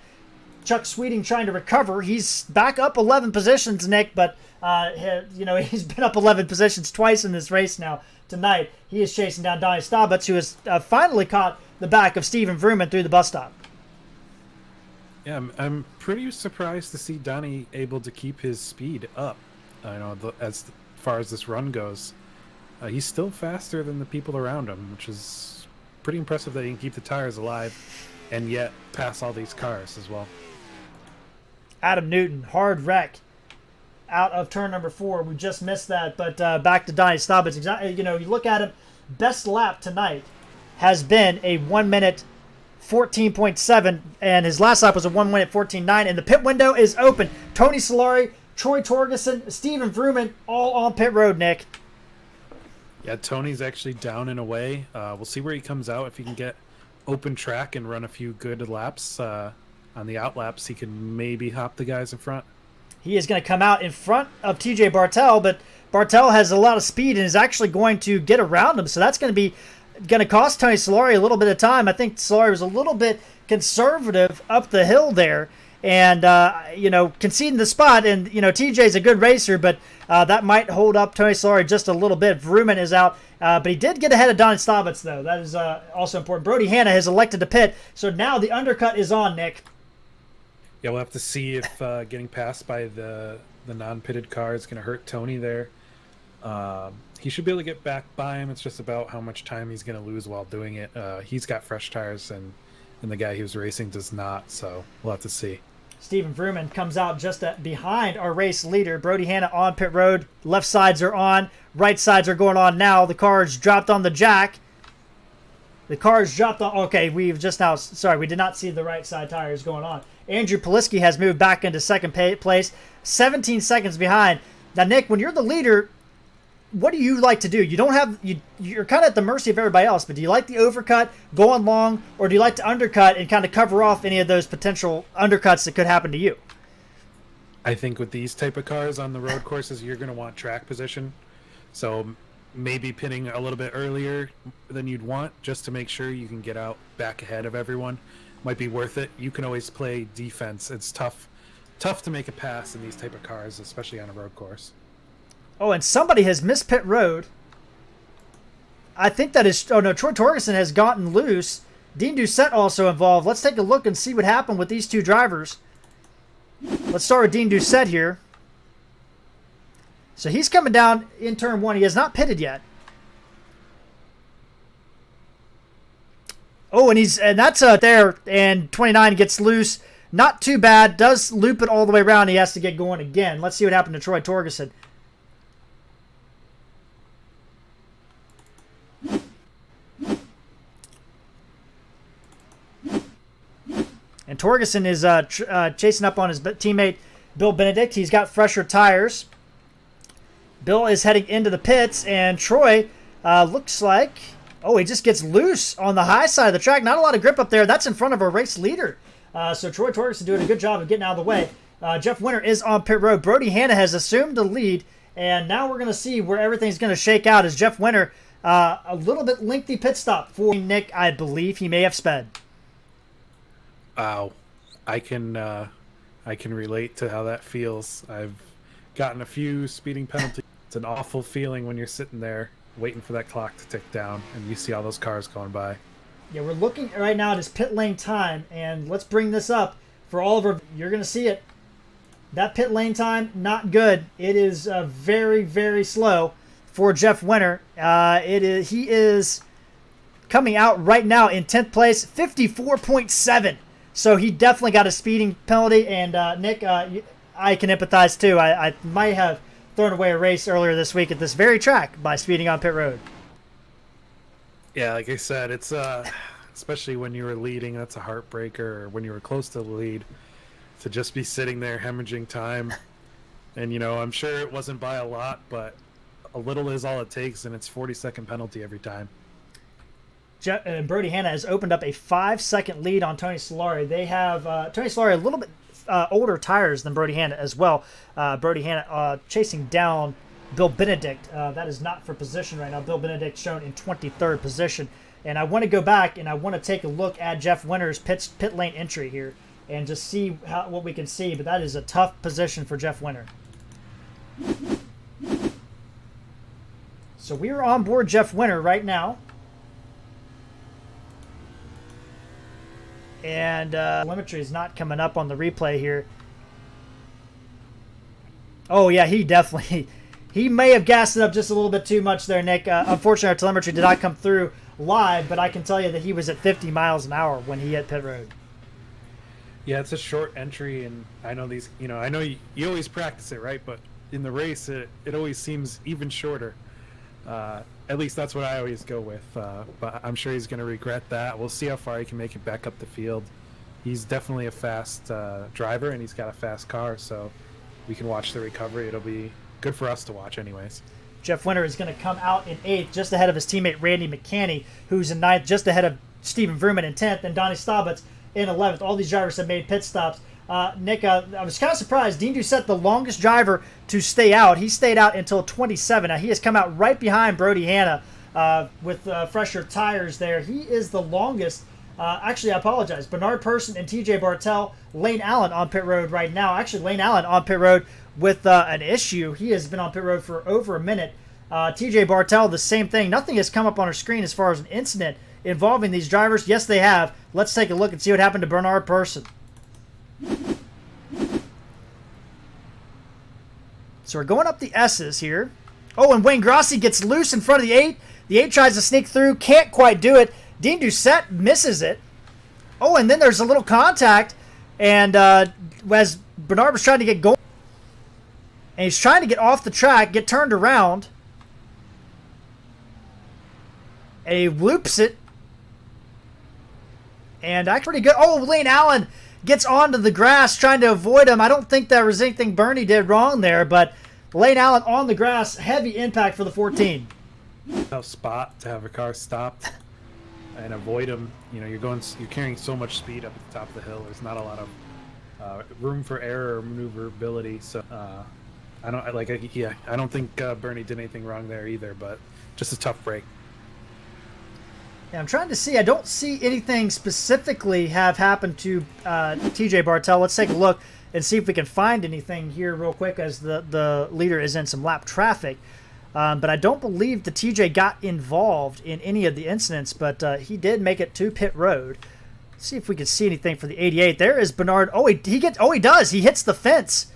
[SPEAKER 1] Chuck Sweeting trying to recover. He's back up 11 positions, Nick, but he's been up 11 positions twice in this race now. Tonight, he is chasing down Donnie Staubitz, who has finally caught the back of Steven Vrooman through the bus stop.
[SPEAKER 2] Yeah, I'm pretty surprised to see Donnie able to keep his speed up. As far as this run goes, he's still faster than the people around him, which is pretty impressive that he can keep the tires alive and yet pass all these cars as well.
[SPEAKER 1] Adam Newton, hard wreck out of turn number 4. We just missed that, but back to Donnie Staubitz. You look at him, best lap tonight has been a 1 minute 14.7, and his last lap was a 1 minute 14.9, and the pit window is open. Tony Solari, Troy Torgerson, Steven Vrooman, all on pit road, Nick.
[SPEAKER 2] Yeah, Tony's actually down and away. We'll see where he comes out. If he can get open track and run a few good laps on the out laps, he can maybe hop the guys in front.
[SPEAKER 1] He is going to come out in front of TJ Bartel, but Bartel has a lot of speed and is actually going to get around him, so that's going to cost Tony Solari a little bit of time. I think Solari was a little bit conservative up the hill there, and conceding the spot. And TJ's a good racer, but that might hold up Tony Solari just a little bit. Vrooman is out, but he did get ahead of Donnie Staubitz, though. That is also important. Brody Hanna has elected to pit, so now the undercut is on, Nick.
[SPEAKER 2] Yeah, we'll have to see if getting passed by the non-pitted car is going to hurt Tony there. He should be able to get back by him. It's just about how much time he's going to lose while doing it. He's got fresh tires, and the guy he was racing does not, so we'll have to see.
[SPEAKER 1] Steven Vrooman comes out just behind our race leader. Brody Hanna on pit road. Left sides are on. Right sides are going on now. The car is dropped on the jack. The car's dropped on. Okay, we've just now. Sorry, we did not see the right side tires going on. Andrew Poliski has moved back into second place, 17 seconds behind. Now, Nick, when you're the leader, what do you like to do? You don't have you're kind of at the mercy of everybody else, but do you like the overcut, going long, or do you like to undercut and kind of cover off any of those potential undercuts that could happen to you?
[SPEAKER 2] I think with these type of cars on the road courses, you're going to want track position. So maybe pitting a little bit earlier than you'd want just to make sure you can get out back ahead of everyone might be worth it. You can always play defense. It's tough to make a pass in these type of cars, especially on a road course.
[SPEAKER 1] Oh, and somebody has missed pit road. I think that is... Oh, no, Troy Torgerson has gotten loose. Dean Doucette also involved. Let's take a look and see what happened with these two drivers. Let's start with Dean Doucette here. So he's coming down in turn one. He has not pitted yet. Oh, and that's there, and 29 gets loose. Not too bad. Does loop it all the way around. He has to get going again. Let's see what happened to Troy Torgerson. And Torgerson is chasing up on his teammate Bill Benedict. He's got fresher tires. Bill is heading into the pits, and Troy looks like... Oh, he just gets loose on the high side of the track. Not a lot of grip up there. That's in front of our race leader. So Troy Torgerson doing a good job of getting out of the way. Jeff Winter is on pit road. Brody Hanna has assumed the lead, and now we're going to see where everything's going to shake out as Jeff Winter, a little bit lengthy pit stop for Nick. I believe he may have sped.
[SPEAKER 2] Wow, I can relate to how that feels. I've gotten a few speeding penalties. It's an awful feeling when you're sitting there waiting for that clock to tick down and you see all those cars going by.
[SPEAKER 1] Yeah, we're looking right now at his pit lane time, and let's bring this up for all of our... You're going to see it. That pit lane time, not good. It is very, very slow for Jeff Winter. He is coming out right now in 10th place, 54.7. So he definitely got a speeding penalty, and Nick, I can empathize too. I might have thrown away a race earlier this week at this very track by speeding on pit road.
[SPEAKER 2] Yeah, like I said, it's especially when you were leading, that's a heartbreaker, or when you were close to the lead, to just be sitting there hemorrhaging time. And, you know, I'm sure it wasn't by a lot, but a little is all it takes, and it's 40-second penalty every time.
[SPEAKER 1] Brody Hanna has opened up a 5-second lead on Tony Solari. They have Tony Solari a little bit older tires than Brody Hanna as well. Brody Hanna chasing down Bill Benedict. That is not for position right now. Bill Benedict shown in 23rd position. And I want to go back and I want to take a look at Jeff Winter's pit lane entry here and just see what we can see. But that is a tough position for Jeff Winter. So we are on board Jeff Winter right now. And telemetry is not coming up on the replay here. Oh, yeah, he definitely... He may have gassed it up just a little bit too much there, Nick. Unfortunately, our telemetry did not come through live, but I can tell you that he was at 50 miles an hour when he hit pit road.
[SPEAKER 2] Yeah, it's a short entry, and I know these... You know, I know you always practice it, right? But in the race, it always seems even shorter. At least that's what I always go with. But I'm sure he's going to regret that. We'll see how far he can make it back up the field. He's definitely a fast driver, and he's got a fast car, so we can watch the recovery. It'll be good for us to watch anyways.
[SPEAKER 1] Jeff Winter is going to come out in 8th, just ahead of his teammate Randy McCanney, who's in 9th, just ahead of Steven Vrooman in 10th, and Donnie Staubitz in 11th. All these drivers have made pit stops. Nick, I was kind of surprised. Dean Doucette, the longest driver to stay out. He stayed out until 27. Now, he has come out right behind Brody Hanna with fresher tires there. He is the longest. Actually, I apologize. Bernard Persson and TJ Bartel, Lane Allen on pit road right now. Actually, Lane Allen on pit road with an issue. He has been on pit road for over a minute. TJ Bartel, the same thing. Nothing has come up on our screen as far as an incident involving these drivers. Yes, they have. Let's take a look and see what happened to Bernard Persson. So we're going up the S's here. Oh, and Wayne Grossi gets loose in front of the 8. The 8 tries to sneak through. Can't quite do it. Dean Doucette misses it. Oh, and then there's a little contact. And as Bernard was trying to get going, and he's trying to get off the track, get turned around. And he loops it. and actually pretty good. Oh, Lane Allen gets onto the grass trying to avoid him. I don't think there was anything Bernie did wrong there, but Lane Allen on the grass, heavy impact for the 14.
[SPEAKER 2] Tough spot to have a car stopped and avoid him. You know, you're carrying so much speed up at the top of the hill. There's not a lot of room for error or maneuverability. So I don't think Bernie did anything wrong there either, but just a tough break.
[SPEAKER 1] Yeah, I'm trying to see. I don't see anything specifically have happened to TJ Bartel. Let's take a look and see if we can find anything here real quick as the leader is in some lap traffic. But I don't believe the TJ got involved in any of the incidents, but he did make it to pit road. Let's see if we can see anything for the 88. There is Bernard. Oh, he does. He hits the fence.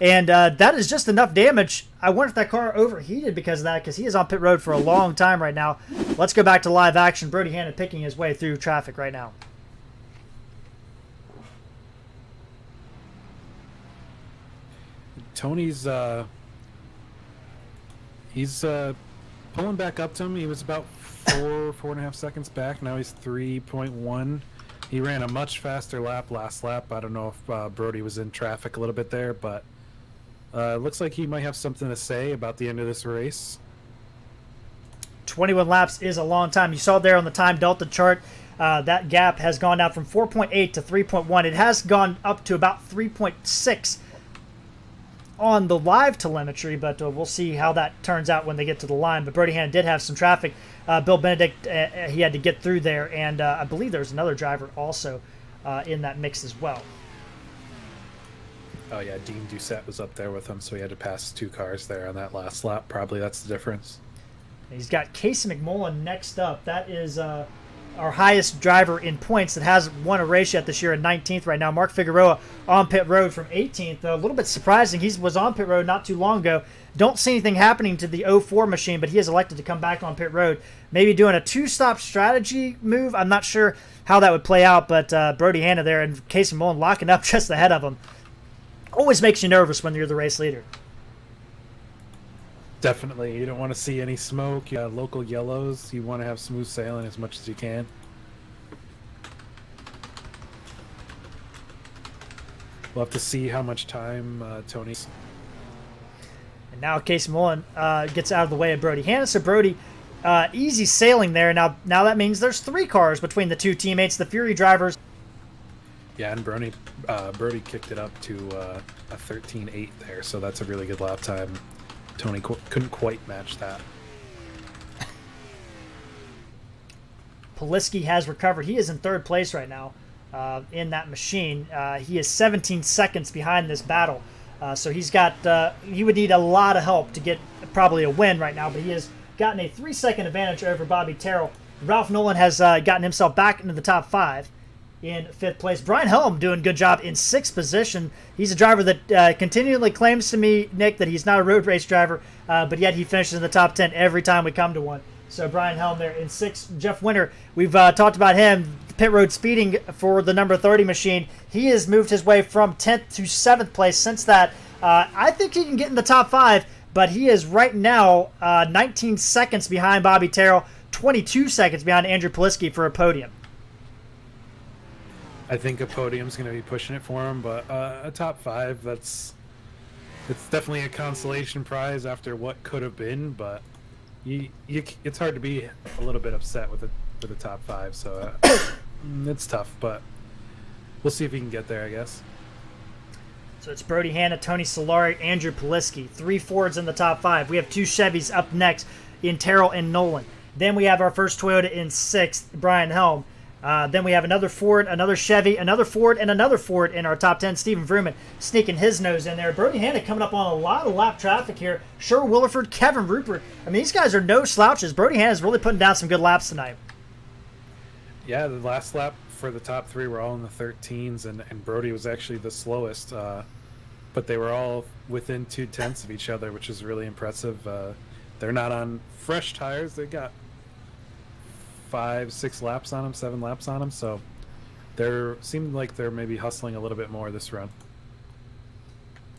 [SPEAKER 1] And that is just enough damage. I wonder if that car overheated because of that, because he is on pit road for a long time right now. Let's go back to live action. Brody Hannon picking his way through traffic right now.
[SPEAKER 2] Tony's he's pulling back up to him. He was about 4.5 seconds back. Now he's 3.1. He ran a much faster lap last lap. I don't know if Brody was in traffic a little bit there, but it looks like he might have something to say about the end of this race.
[SPEAKER 1] 21 laps is a long time. You saw there on the time delta chart, that gap has gone down from 4.8 to 3.1. It has gone up to about 3.6 on the live telemetry, but we'll see how that turns out when they get to the line. But Brody Hannon did have some traffic. Bill Benedict, he had to get through there, and I believe there's another driver also in that mix as well.
[SPEAKER 2] Oh yeah, Dean Doucette was up there with him, so he had to pass 2 cars there on that last lap. Probably that's the difference.
[SPEAKER 1] He's got Casey McMullen next up. That is our highest driver in points that has won a race yet this year in 19th right now. Mark Figueroa on pit road from 18th. A little bit surprising. He was on pit road not too long ago. Don't see anything happening to the 04 machine, but he has elected to come back on pit road. Maybe doing a 2-stop strategy move. I'm not sure how that would play out, but Brody Hanna there and Casey McMullen locking up just ahead of him. Always makes you nervous when you're the race leader.
[SPEAKER 2] Definitely. You don't want to see any smoke. You got local yellows. You want to have smooth sailing as much as you can. We'll have to see how much time Tony's.
[SPEAKER 1] And now Casey Mullen gets out of the way of Brody Hanna. So Brody, easy sailing there. Now that means there's 3 cars between the 2 teammates, the Fury drivers.
[SPEAKER 2] Yeah, and Brody kicked it up to a 13.8 there, so that's a really good lap time. Tony couldn't quite match that.
[SPEAKER 1] Poliski has recovered. He is in 3rd place right now in that machine. He is 17 seconds behind this battle. So he's got, he would need a lot of help to get probably a win right now, but he has gotten a 3-second advantage over Bobby Terrell. Ralph Nolan has gotten himself back into the top 5 in 5th place. Brian Helm doing a good job in 6th position. He's a driver that continually claims to me, Nick, that he's not a road race driver, but yet he finishes in the top 10 every time we come to one. So Brian Helm there in 6th. Jeff Winter, we've talked about him, pit road speeding for the number 30 machine. He has moved his way from 10th to 7th place since that. I think he can get in the top 5, but he is right now 19 seconds behind Bobby Terrell, 22 seconds behind Andrew Poliski for a podium.
[SPEAKER 2] I think a podium's going to be pushing it for him, but a top 5, it's definitely a consolation prize after what could have been, but it's hard to be a little bit upset with a top 5, so it's tough, but we'll see if he can get there, I guess.
[SPEAKER 1] So it's Brody Hanna, Tony Solari, Andrew Poliski, 3 Fords in the top 5. We have 2 Chevys up next in Terrell and Nolan. Then we have our first Toyota in 6th, Brian Helm. Then we have another Ford, another Chevy, another Ford, and another Ford in our top 10. Stephen Vrooman sneaking his nose in there. Brody Hanna coming up on a lot of lap traffic here. Sher Williford, Kevin Rupert. I mean, these guys are no slouches. Brody Hanna's really putting down some good laps tonight.
[SPEAKER 2] Yeah, the last lap for the top 3 were all in the 13s, and Brody was actually the slowest. But they were all within 0.2 of each other, which is really impressive. They're not on fresh tires. They got 5-6 laps on them, 7 laps on them, so seemed like they're maybe hustling a little bit more this run.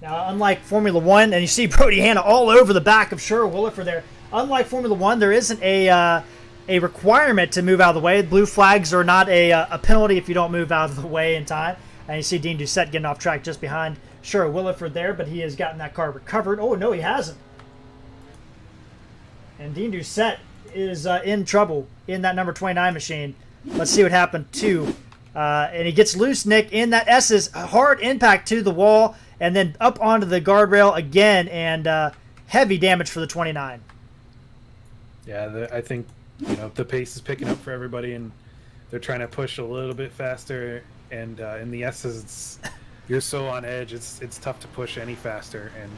[SPEAKER 1] Now, unlike Formula One, and you see Brody Hanna all over the back of Sher Williford there. Unlike Formula One, there isn't a a requirement to move out of the way. Blue flags are not a penalty if you don't move out of the way in time. And you see Dean Doucette getting off track just behind Sure Williford there, but he has gotten that car recovered. Oh, no, he hasn't. And Dean Doucette is in trouble in that number 29 machine. Let's see what happened to. And he gets loose, Nick, in that S's. Hard impact to the wall and then up onto the guardrail again, and heavy damage for the 29.
[SPEAKER 2] Yeah, I think the pace is picking up for everybody, and they're trying to push a little bit faster. And in the S's, you're so on edge, it's tough to push any faster and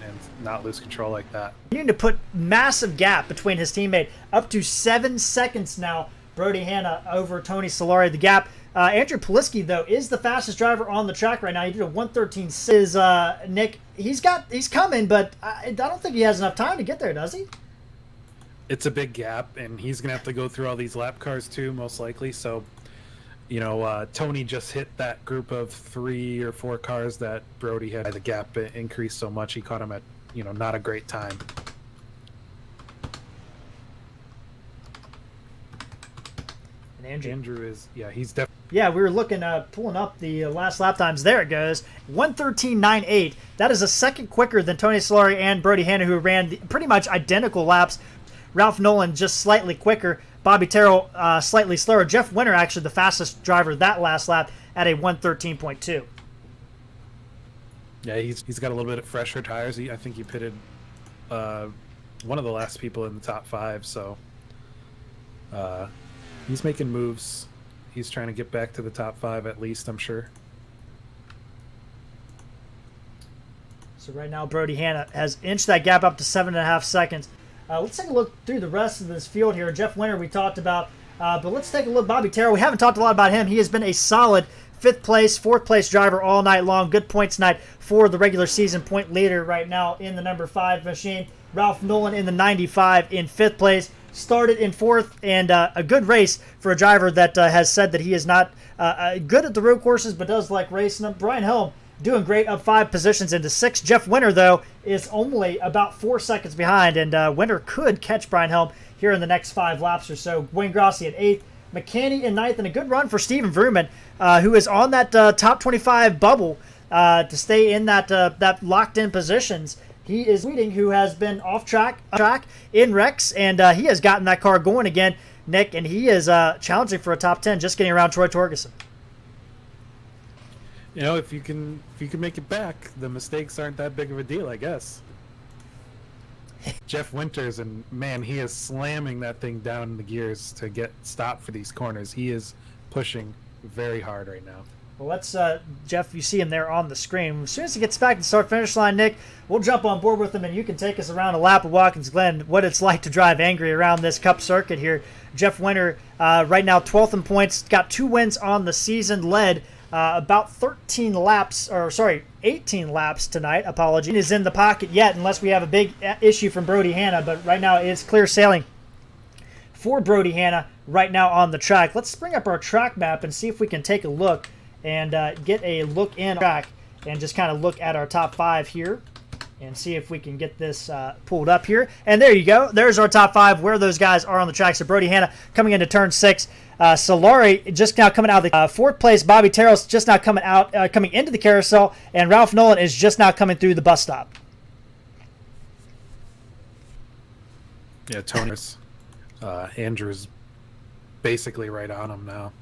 [SPEAKER 2] not lose control like that.
[SPEAKER 1] You need to put massive gap between his teammate, up to 7 seconds now. Brody Hanna over Tony Solari. The gap. Andrew Poliski, though, is the fastest driver on the track right now. He did a 1:13.6. Nick, he's coming, but I don't think he has enough time to get there, does he?
[SPEAKER 2] It's a big gap, and he's going to have to go through all these lap cars too, most likely. So, Tony just hit that group of 3 or 4 cars that Brody had. The gap increased so much, he caught him at, not a great time.
[SPEAKER 1] And
[SPEAKER 2] Andrew is, he's definitely.
[SPEAKER 1] Yeah, we were looking, pulling up the last lap times. There it goes. 1:13.98. That is a second quicker than Tony Solari and Brody Hanna, who ran pretty much identical laps. Ralph Nolan just slightly quicker. Bobby Terrell slightly slower. Jeff Winter actually the fastest driver that last lap at a 1:13.2.
[SPEAKER 2] Yeah, he's got a little bit of fresher tires. I think he pitted one of the last people in the top 5, so he's making moves. He's trying to get back to the top 5 at least, I'm sure.
[SPEAKER 1] So right now, Brody Hanna has inched that gap up to 7.5 seconds. Let's take a look through the rest of this field here. Jeff Winter we talked about, but let's take a look. Bobby Terrell, we haven't talked a lot about him. He has been a solid 5th place, 4th place driver all night long. Good points tonight for the regular season point leader right now in the number 5 machine. Ralph Nolan in the 95 in 5th place. Started in 4th, and a good race for a driver that has said that he is not good at the road courses but does like racing them. Brian Helm doing great, up 5 positions into 6th. Jeff Winter, though, is only about 4 seconds behind, and Winter could catch Brian Helm here in the next 5 laps or so. Wayne Grossi at 8th, McCanny in 9th, and a good run for Steven Vrooman, who is on that top 25 bubble to stay in that locked-in positions. He is leading, who has been off track in wrecks, and he has gotten that car going again, Nick, and he is challenging for a top 10, just getting around Troy Torgerson.
[SPEAKER 2] If you can make it back, the mistakes aren't that big of a deal, I guess. Jeff Winters, and man, he is slamming that thing down in the gears to get stopped for these corners. He is pushing very hard right now.
[SPEAKER 1] Well, let's, Jeff, you see him there on the screen. As soon as he gets back to the start-finish line, Nick, we'll jump on board with him, and you can take us around a lap of Watkins Glen, what it's like to drive angry around this Cup circuit here. Jeff Winter, right now 12th in points, got 2 wins on the season, led about 18 laps tonight, apology. Is in the pocket yet, unless we have a big issue from Brody Hanna, but right now it's clear sailing for Brody Hanna right now on the track. Let's bring up our track map and see if we can take a look and get a look in track and just kind of look at our top 5 here and see if we can get this pulled up here. And there you go. There's our top 5 where those guys are on the track. So Brody Hanna coming into turn 6. Solari just now coming out of the 4th place. Bobby Terrell's just now coming into the carousel. And Ralph Nolan is just now coming through the bus stop.
[SPEAKER 2] Yeah, Tony's. Andrew's basically right on him now.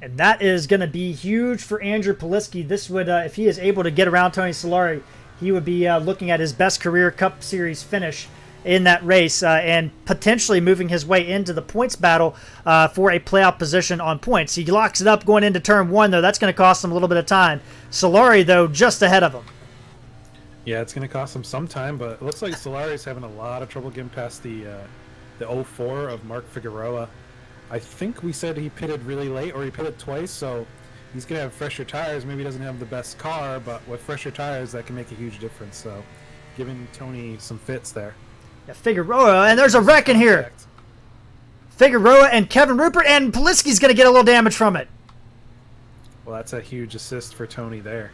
[SPEAKER 1] And that is going to be huge for Andrew Poliski. This would, if he is able to get around Tony Solari, he would be looking at his best career Cup Series finish in that race and potentially moving his way into the points battle for a playoff position on points. He locks it up going into turn 1, though. That's going to cost him a little bit of time. Solari, though, just ahead of him.
[SPEAKER 2] Yeah, it's going to cost him some time, but it looks like Solari's having a lot of trouble getting past the 04 of Mark Figueroa. I think we said he pitted really late, or he pitted twice, so he's going to have fresher tires. Maybe he doesn't have the best car, but with fresher tires, that can make a huge difference. So giving Tony some fits there.
[SPEAKER 1] Yeah, Figueroa, and there's a wreck in here. Figueroa and Kevin Rupert, and Poliski's going to get a little damage from it.
[SPEAKER 2] Well, that's a huge assist for Tony there.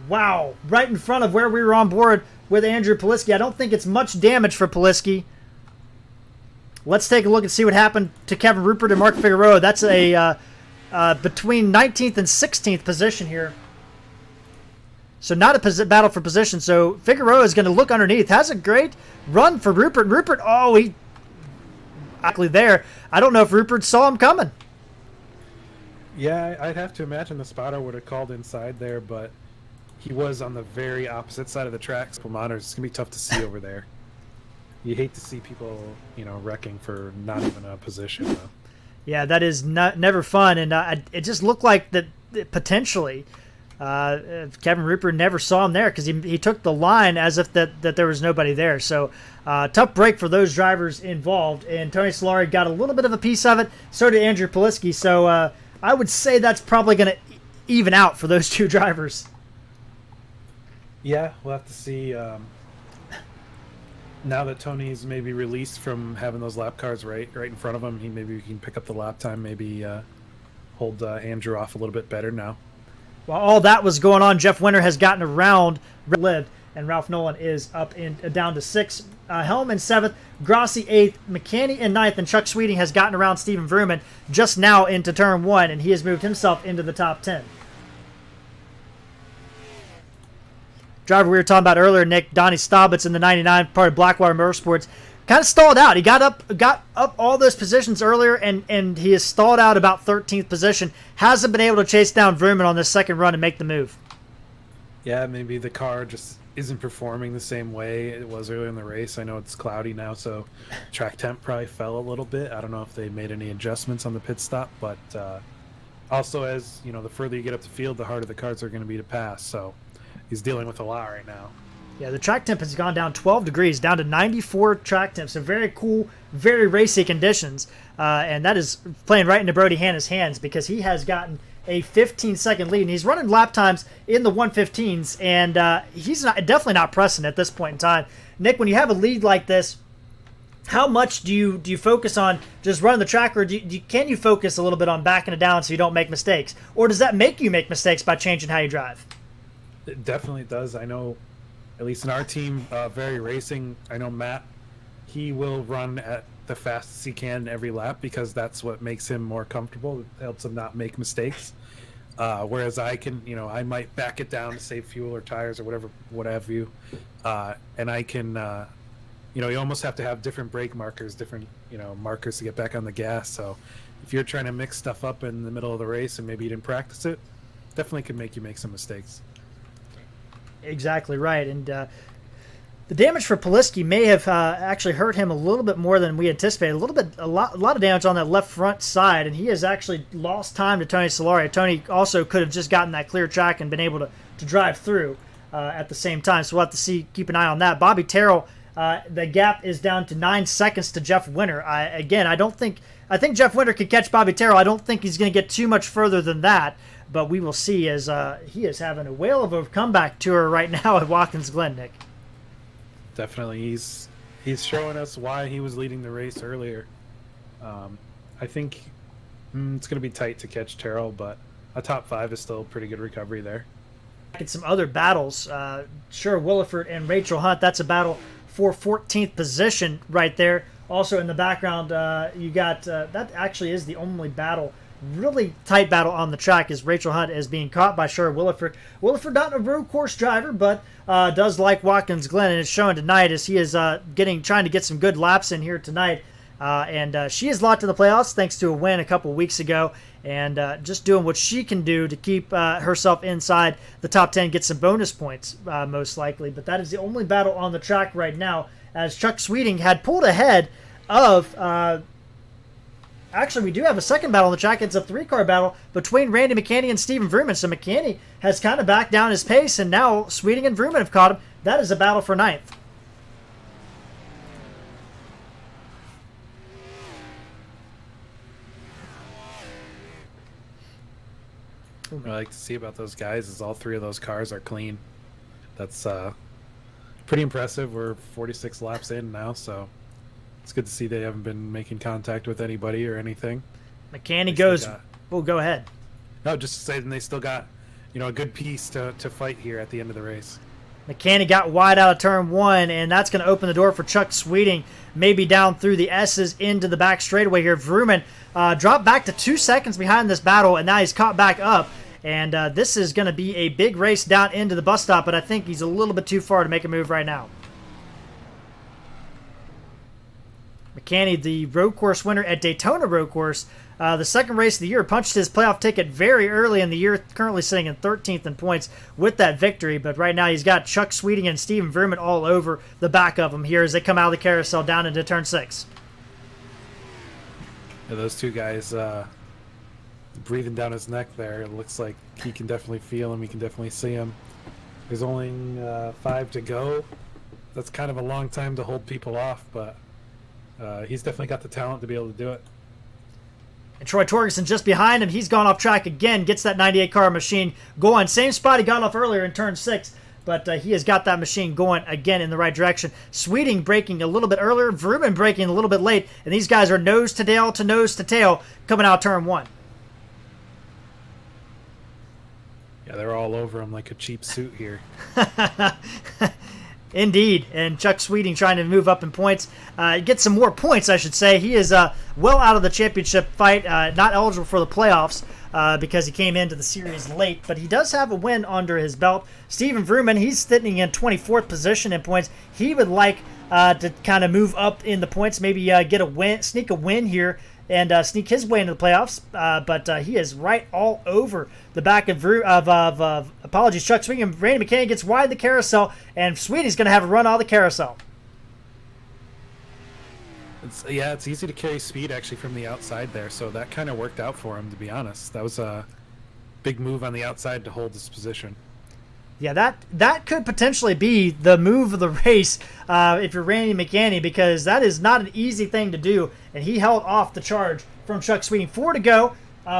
[SPEAKER 1] Wow, right in front of where we were on board with Andrew Poliski. I don't think it's much damage for Poliski. let's take a look and see what happened to Kevin Rupert and Mark Figueroa. That's a between 19th and 16th position here. So not a battle for position. So Figueroa is going to look underneath. Has a great run for Rupert. Rupert, oh, he actually there. I don't know if Rupert saw him coming.
[SPEAKER 2] Yeah, I'd have to imagine the spotter would have called inside there, but he was on the very opposite side of the track. So monitors, it's going to be tough to see over there. You hate to see people, wrecking for not even a position, though.
[SPEAKER 1] Yeah, that is never fun, and it just looked like that potentially Kevin Rupert never saw him there because he took the line as if that there was nobody there. So tough break for those drivers involved, and Tony Solari got a little bit of a piece of it. So did Andrew Poliski. So I would say that's probably going to even out for those two drivers.
[SPEAKER 2] Yeah, we'll have to see. Now that Tony's maybe released from having those lap cars right in front of him, maybe can pick up the lap time, maybe hold Andrew off a little bit better now.
[SPEAKER 1] While all that was going on, Jeff Winter has gotten around, lived, and Ralph Nolan is up down to 6th. Helm in 7th, Grossi 8th, McCanny in 9th, and Chuck Sweeting has gotten around Stephen Vrooman just now into turn 1, and he has moved himself into the top 10. Driver we were talking about earlier, Nick, Donnie Staubitz in the 99, part of Blackwater Motorsports, kind of stalled out. He got up all those positions earlier, and he has stalled out about 13th position. Hasn't been able to chase down Vrooman on this second run and make the move.
[SPEAKER 2] Yeah, maybe the car just isn't performing the same way it was earlier in the race. I know it's cloudy now, so track temp probably fell a little bit. I don't know if they made any adjustments on the pit stop, but also as the further you get up the field, the harder the cars are going to be to pass. So he's dealing with a lot right now.
[SPEAKER 1] Yeah, the track temp has gone down 12 degrees, down to 94 track temps. So very cool, very racy conditions. And that is playing right into Brody Hanna's hands because he has gotten a 15-second lead. And he's running lap times in the 1:15s, and he's definitely not pressing at this point in time. Nick, when you have a lead like this, how much do you focus on just running the track, or can you focus a little bit on backing it down so you don't make mistakes? Or does that make you make mistakes by changing how you drive?
[SPEAKER 2] It definitely does. I know, at least in our team, Very Racing, I know Matt, he will run at the fastest he can every lap because that's what makes him more comfortable. It helps him not make mistakes. Whereas I can, I might back it down to save fuel or tires or what have you. And I can, you almost have to have different brake markers, different, markers to get back on the gas. So if you're trying to mix stuff up in the middle of the race and maybe you didn't practice it, definitely can make you make some mistakes.
[SPEAKER 1] Exactly right. And the damage for Poliski may have actually hurt him a little bit more than we anticipated. A lot of damage on that left front side, and he has actually lost time to Tony Solari. Tony also could have just gotten that clear track and been able to drive through at the same time. So we'll have to keep an eye on that. Bobby Terrell, the gap is down to 9 seconds to Jeff Winter. I think Jeff Winter could catch Bobby Terrell. I don't think he's going to get too much further than that. But we will see as he is having a whale of a comeback tour right now at Watkins Glen, Nick.
[SPEAKER 2] Definitely. He's showing us why he was leading the race earlier. I think it's going to be tight to catch Terrell, but a top 5 is still a pretty good recovery there.
[SPEAKER 1] At some other battles, sure, Williford and Rachel Hunt, that's a battle for 14th position right there. Also in the background, you got, that actually is the only battle, really tight battle on the track, is Rachel Hunt is being caught by Sure Williford. Williford not a road course driver, but does like Watkins Glen, and it's showing tonight as he is trying to get some good laps in here tonight. And she is locked in the playoffs thanks to a win a couple weeks ago, and just doing what she can do to keep herself inside the top 10, get some bonus points most likely. But that is the only battle on the track right now, as Chuck Sweeting had pulled ahead of actually, we do have a second battle on the track. It's a 3-car battle between Randy McCanny and Stephen Vrooman. So McCanny has kind of backed down his pace, and now Sweeting and Vrooman have caught him. That is a battle for 9th.
[SPEAKER 2] What I like to see about those guys is all 3 of those cars are clean. That's pretty impressive. We're 46 laps in now, so it's good to see they haven't been making contact with anybody or anything.
[SPEAKER 1] McCanny goes. Go ahead.
[SPEAKER 2] No, just to say they still got, a good piece to fight here at the end of the race.
[SPEAKER 1] McCanny got wide out of turn 1, and that's going to open the door for Chuck Sweeting, maybe down through the S's into the back straightaway here. Vrooman dropped back to 2 seconds behind this battle, and now he's caught back up. And this is going to be a big race down into the bus stop, but I think he's a little bit too far to make a move right now. McCanny, the road course winner at Daytona Road Course, the second race of the year, punched his playoff ticket very early in the year, currently sitting in 13th in points with that victory. But right now he's got Chuck Sweeting and Steven Vrooman all over the back of him here as they come out of the carousel down into turn 6.
[SPEAKER 2] Yeah, those two guys breathing down his neck there. It looks like he can definitely feel him. He can definitely see him. There's only 5 to go. That's kind of a long time to hold people off, but he's definitely got the talent to be able to do it.
[SPEAKER 1] And Troy Torgerson just behind him. He's gone off track again, gets that 98 car machine going. Same spot he got off earlier in turn 6, but he has got that machine going again in the right direction. Sweeting braking a little bit earlier, Vrooman braking a little bit late, and these guys are nose to tail coming out turn 1.
[SPEAKER 2] Yeah, they're all over him like a cheap suit here.
[SPEAKER 1] Indeed, and Chuck Sweeting trying to move up in points, get some more points, I should say. He is well out of the championship fight, not eligible for the playoffs because he came into the series late, but he does have a win under his belt. Steven Vrooman, he's sitting in 24th position in points. He would like to kind of move up in the points, maybe get a win, sneak a win here, and sneak his way into the playoffs, but he is right all over the back of Chuck Sweeting. And Randy McCann gets wide the carousel, and Sweeting's going to have a run out of the carousel.
[SPEAKER 2] It's easy to carry speed actually from the outside there, so that kind of worked out for him, to be honest. That was a big move on the outside to hold this position.
[SPEAKER 1] Yeah, that could potentially be the move of the race if you're Randy McCanny, because that is not an easy thing to do, and he held off the charge from Chuck Sweeting. 4 to go.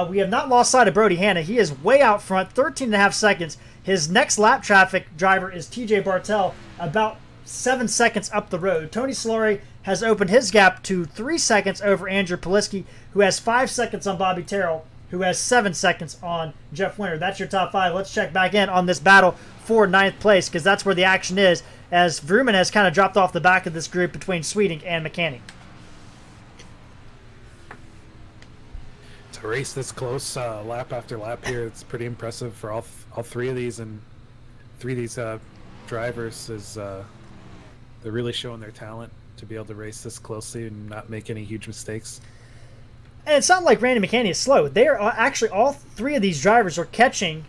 [SPEAKER 1] We have not lost sight of Brody Hanna. He is way out front, 13.5 seconds. His next lap traffic driver is TJ Bartel, about 7 seconds up the road. Tony Solari has opened his gap to 3 seconds over Andrew Poliski, who has 5 seconds on Bobby Terrell, who has 7 seconds on Jeff Winter. That's your top 5. Let's check back in on this battle for 9th place, because that's where the action is, as Vrooman has kind of dropped off the back of this group between Sweeting and McCanny.
[SPEAKER 2] To race this close lap after lap here, it's pretty impressive for all three of these, and three of these drivers is they're really showing their talent to be able to race this closely and not make any huge mistakes.
[SPEAKER 1] And it's not like Randy McCanny is slow. They are actually, all 3 of these drivers are catching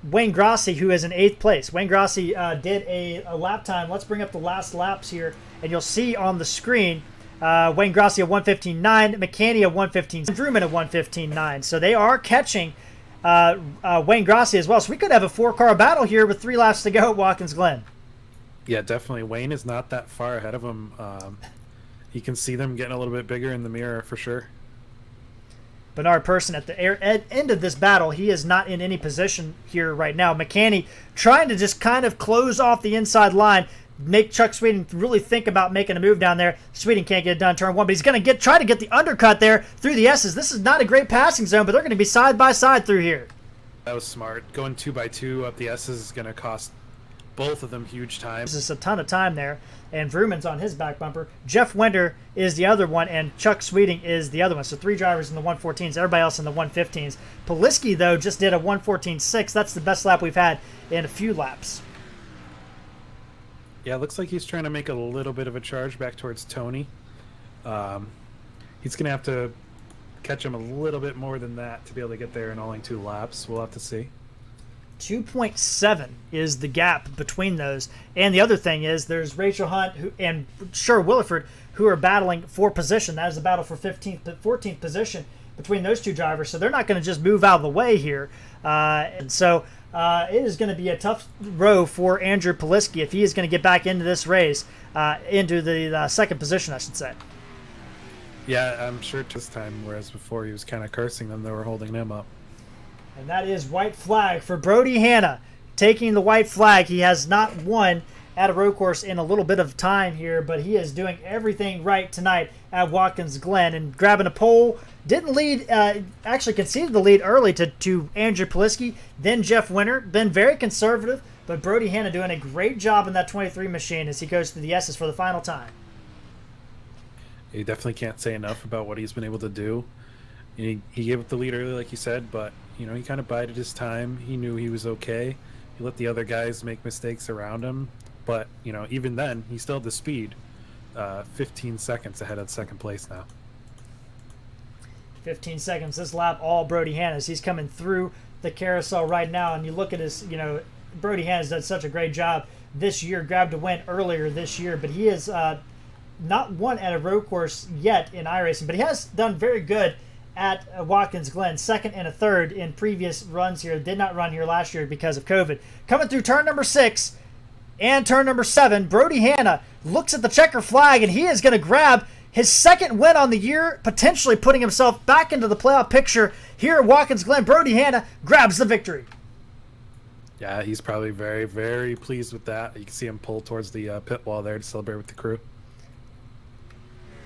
[SPEAKER 1] Wayne Grossi, who is in 8th place. Wayne Grossi did a lap time. Let's bring up the last laps here, and you'll see on the screen Wayne Grossi at 1:15.9, McCanny at 1:15, Vrooman at 1:15.9. So they are catching Wayne Grossi as well. So we could have a 4-car battle here with 3 laps to go at Watkins Glen.
[SPEAKER 2] Yeah, definitely. Wayne is not that far ahead of him. You can see them getting a little bit bigger in the mirror for sure.
[SPEAKER 1] Bernard Person at the end of this battle, he is not in any position here right now. McCanny trying to just kind of close off the inside line, make Chuck Sweeting really think about making a move down there. Sweeting can't get it done turn 1, but he's going to try to get the undercut there through the S's. This is not a great passing zone, but they're going to be side by side through here.
[SPEAKER 2] That was smart. Going 2x2 up the S's is going to cost both of them huge time.
[SPEAKER 1] This is a ton of time there, and Vrooman's on his back bumper. Jeff Winter is the other one, and Chuck Sweeting is the other one. So 3 drivers in the 114s, everybody else in the 115s. Poliski, though, just did a 114.6. That's the best lap we've had in a few laps.
[SPEAKER 2] Yeah, it looks like he's trying to make a little bit of a charge back towards Tony. He's going to have to catch him a little bit more than that to be able to get there in only 2 laps. We'll have to see.
[SPEAKER 1] 2.7 is the gap between those. And the other thing is there's Rachel Hunt and Sher Williford who are battling for position. That is a battle for 14th position between those 2 drivers. So they're not going to just move out of the way here. And so it is going to be a tough row for Andrew Poliski if he is going to get back into this race, into the second position, I should say.
[SPEAKER 2] Yeah, I'm sure this time, whereas before he was kind of cursing them, they were holding him up.
[SPEAKER 1] And that is white flag for Brody Hanna, taking the white flag. He has not won at a road course in a little bit of time here, but he is doing everything right tonight at Watkins Glen and grabbing a pole. Didn't lead, actually conceded the lead early to Andrew Poliski, then Jeff Winter. Been very conservative but Brody Hanna doing a great job in that 23 machine as he goes through the S's for the final time.
[SPEAKER 2] You definitely can't say enough about what he's been able to do. He gave up the lead early, like you said, but he kind of bided his time. He knew he was okay. He let the other guys make mistakes around him, but even then, he still had the speed. 15 seconds ahead of second place now.
[SPEAKER 1] 15 seconds this lap, all Brody Hanna's. He's coming through the carousel right now, and you look at his, Brody Hanna's done such a great job this year, grabbed a win earlier this year, but he has not won at a road course yet in iRacing, but he has done very good at Watkins Glen, second and a third in previous runs here. Did not run here last year because of COVID. Coming through turn number 6 and turn number 7, Brody Hanna looks at the checker flag, and he is going to grab his second win on the year, potentially putting himself back into the playoff picture here at Watkins Glen. Brody Hanna grabs the victory.
[SPEAKER 2] Yeah, he's probably very, very pleased with that. You can see him pull towards the pit wall there to celebrate with the crew.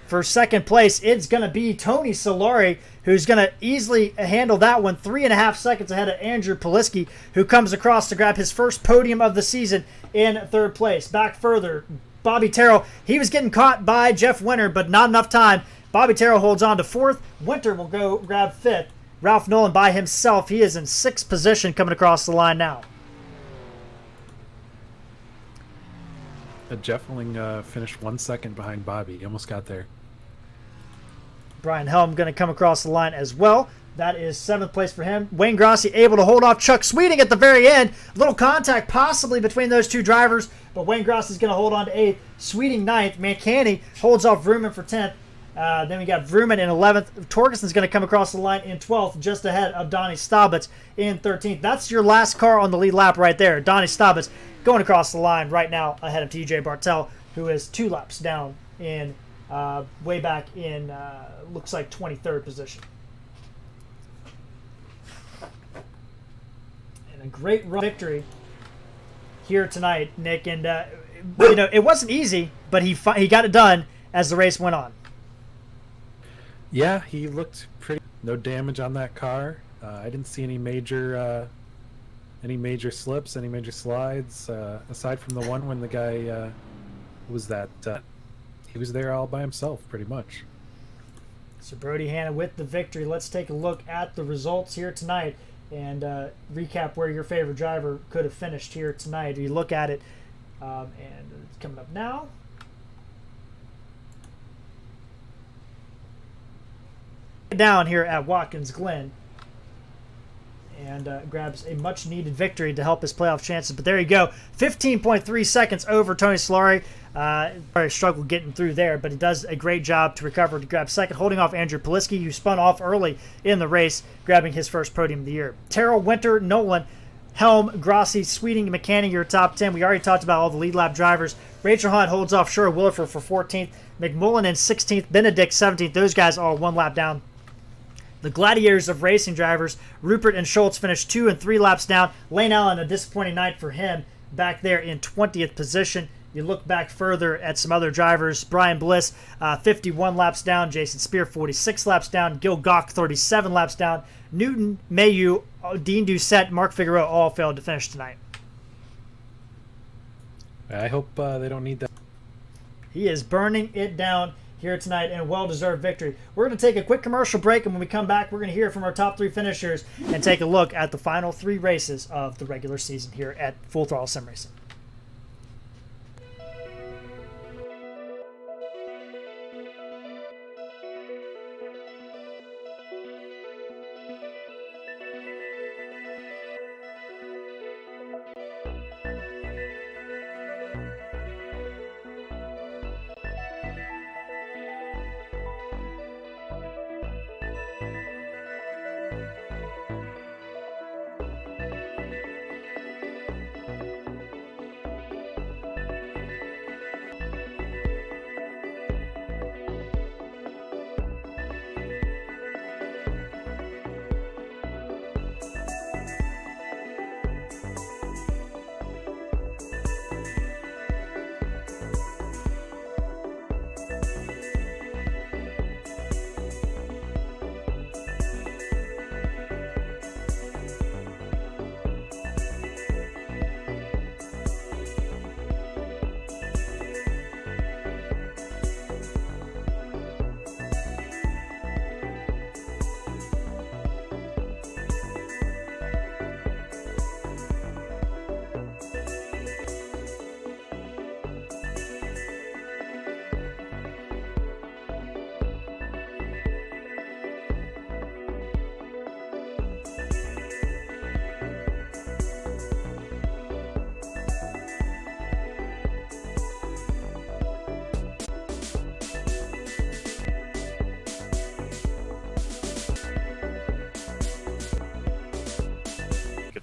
[SPEAKER 1] For second place, it's going to be Tony Solari, who's going to easily handle that one, 3.5 seconds ahead of Andrew Poliski, who comes across to grab his first podium of the season in third place. Back further, Bobby Terrell, he was getting caught by Jeff Winter, but not enough time. Bobby Terrell holds on to 4th. Winter will go grab 5th. Ralph Nolan by himself, he is in 6th position coming across the line now.
[SPEAKER 2] Jeff Willing finished 1 second behind Bobby. He almost got there.
[SPEAKER 1] Brian Helm going to come across the line as well. That is 7th place for him. Wayne Grossi able to hold off Chuck Sweeting at the very end. Little contact possibly between those two drivers, but Wayne Grossi is going to hold on to 8th. Sweeting 9th. Mancani holds off Vrooman for 10th. Then we got Vrooman in 11th. Torgeson's going to come across the line in 12th, just ahead of Donnie Staubitz in 13th. That's your last car on the lead lap right there. Donnie Staubitz going across the line right now ahead of TJ Bartel, who is 2 laps down in way back in, looks like 23rd position. And a great victory here tonight, Nick. And, it wasn't easy, but he got it done as the race went on.
[SPEAKER 2] Yeah, he looked pretty. No damage on that car. I didn't see any major slips, any major slides, aside from the one when the guy he was there all by himself, pretty much.
[SPEAKER 1] So Brody Hanna with the victory. Let's take a look at the results here tonight and recap where your favorite driver could have finished here tonight. You look at it, and it's coming up now. Down here at Watkins Glen and grabs a much needed victory to help his playoff chances. But there you go, 15.3 seconds over Tony Solari. Probably struggled getting through there, but he does a great job to recover to grab second, holding off Andrew Poliski, who spun off early in the race, grabbing his first podium of the year. Terrell, Winter, Nolan, Helm, Grossi, Sweeting, McCann, your top 10. We already talked about all the lead lap drivers. Rachel Hunt holds off Shura Williford for 14th. McMullen in 16th. Benedict 17th. Those guys all 1 lap down. The gladiators of racing drivers, Rupert and Schultz, finished 2 and 3 laps down. Lane Allen, a disappointing night for him, back there in 20th position. You look back further at some other drivers. Brian Bliss, 51 laps down. Jason Spear, 46 laps down. Gil Gach, 37 laps down. Newton, Mayu, Dean Doucette, Mark Figueroa all failed to finish tonight.
[SPEAKER 2] I hope they don't need that.
[SPEAKER 1] He is burning it down here tonight, and well-deserved victory. We're going to take a quick commercial break, and when we come back, we're going to hear from our top 3 finishers and take a look at the final 3 races of the regular season here at Full Throttle Sim Racing.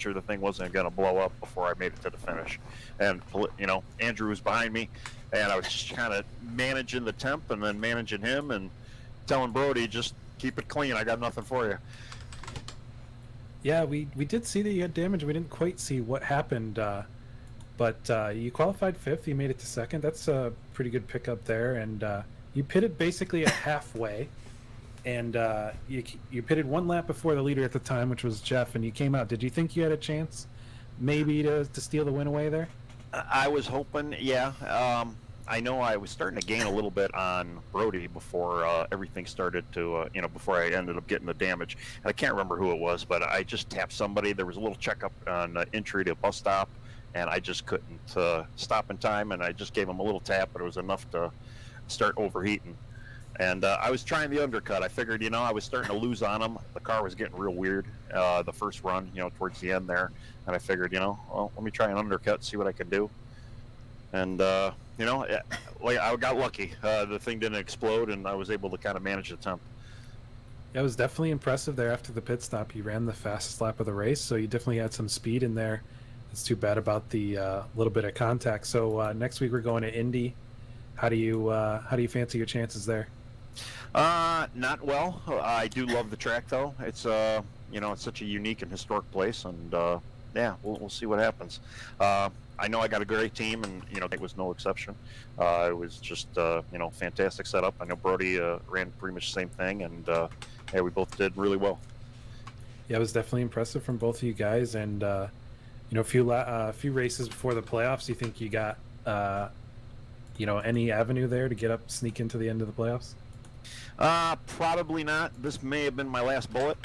[SPEAKER 4] sure the thing wasn't going to blow up before I made it to the finish. And, you know, Andrew was behind me, and I was just kind of managing the temp and then managing him and telling Brody, just keep it clean. I got nothing for you.
[SPEAKER 2] Yeah, we did see that you had damage. We didn't quite see what happened, but you qualified 5th. You made it to 2nd. That's a pretty good pickup there, and you pitted basically at halfway. And you pitted 1 lap before the leader at the time, which was Jeff, and you came out. Did you think you had a chance maybe to steal the win away there?
[SPEAKER 4] I was hoping, yeah. I know I was starting to gain a little bit on Brody before everything started to, you know, before I ended up getting the damage. And I can't remember who it was, but I just tapped somebody. There was a little checkup on entry to a bus stop, and I just couldn't stop in time, and I just gave him a little tap, but it was enough to start overheating. And I was trying the undercut. I figured, you know, I was starting to lose on him. The car was getting real weird the first run, you know, towards the end there. And I figured, you know, well, let me try an undercut, see what I can do. And, you know, like I got lucky. The thing didn't explode, and I was able to kind of manage the temp.
[SPEAKER 2] Yeah, it was definitely impressive there after the pit stop. You ran the fastest lap of the race, so you definitely had some speed in there. It's too bad about the little bit of contact. So next week we're going to Indy. How do you fancy your chances there?
[SPEAKER 4] Not well. I do love the track, though. It's you know, it's such a unique and historic place, and yeah, we'll see what happens. I know I got a great team, and you know, it was no exception. It was just you know, fantastic setup. I know Brody ran pretty much the same thing, and yeah, we both did really well.
[SPEAKER 2] Yeah, it was definitely impressive from both of you guys, and you know, a few races before the playoffs. Do you think you got you know, any avenue there to sneak into the end of the playoffs?
[SPEAKER 4] Probably not. This may have been my last bullet,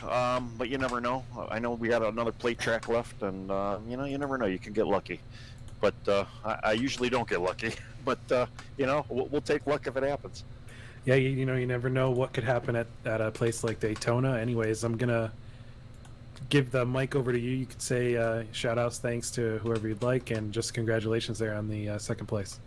[SPEAKER 4] but you never know. I know we got another plate track left, and you know, you never know. You can get lucky, but I usually don't get lucky. But you know, we'll take luck if it happens.
[SPEAKER 2] Yeah, you know, you never know what could happen at a place like Daytona. Anyways, I'm gonna give the mic over to you. You could say shout outs, thanks to whoever you'd like, and just congratulations there on the 2nd place.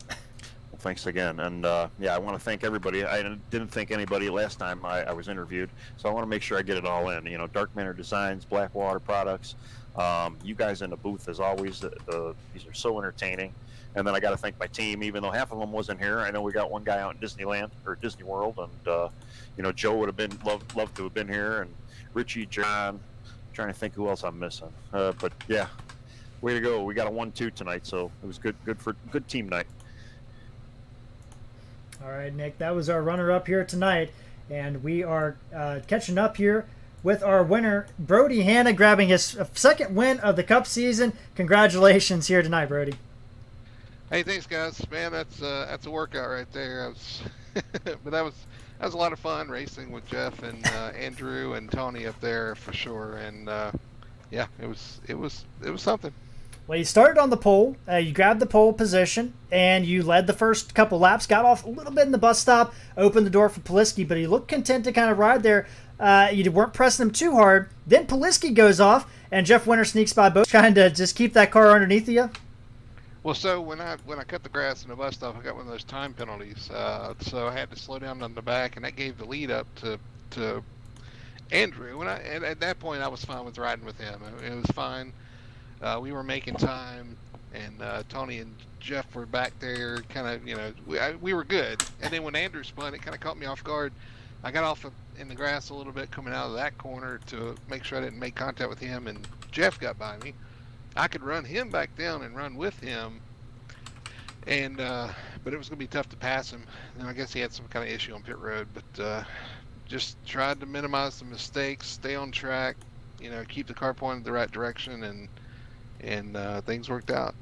[SPEAKER 4] Thanks again, and yeah, I want to thank everybody. I didn't thank anybody last time I was interviewed, so I want to make sure I get it all in. You know, Darkmatter Designs, Blackwater Products, you guys in the booth as always. These are so entertaining, and then I got to thank my team, even though half of them wasn't here. I know we got one guy out in Disneyland or Disney World, and you know, Joe would have been loved to have been here, and Richie, John. I'm trying to think who else I'm missing, but yeah, way to go. We got a 1-2 tonight, so it was good team night.
[SPEAKER 1] All right, Nick, that was our runner-up here tonight, and we are catching up here with our winner, Brody Hanna, grabbing his 2nd win of the Cup season. Congratulations here tonight, Brody.
[SPEAKER 5] Hey, thanks, guys. Man, that's a workout right there. But that was a lot of fun racing with Jeff and Andrew and Tony up there for sure. And yeah, it was something.
[SPEAKER 1] Well, you started on the pole, you grabbed the pole position, and you led the first couple laps, got off a little bit in the bus stop, opened the door for Poliski, but he looked content to kind of ride there. You weren't pressing him too hard. Then Poliski goes off, and Jeff Winter sneaks by both, trying to just keep that car underneath you.
[SPEAKER 5] Well, so when I cut the grass in the bus stop, I got one of those time penalties, so I had to slow down on the back, and that gave the lead up to Andrew. And at that point, I was fine with riding with him. It was fine. We were making time, and Tony and Jeff were back there, kind of, you know, we were good. And then when Andrew spun, it kind of caught me off guard. I got off in the grass a little bit coming out of that corner to make sure I didn't make contact with him, and Jeff got by me. I could run him back down and run with him, and but it was going to be tough to pass him. And I guess he had some kind of issue on pit road, but just tried to minimize the mistakes, stay on track, you know, keep the car pointed the right direction, and things worked out.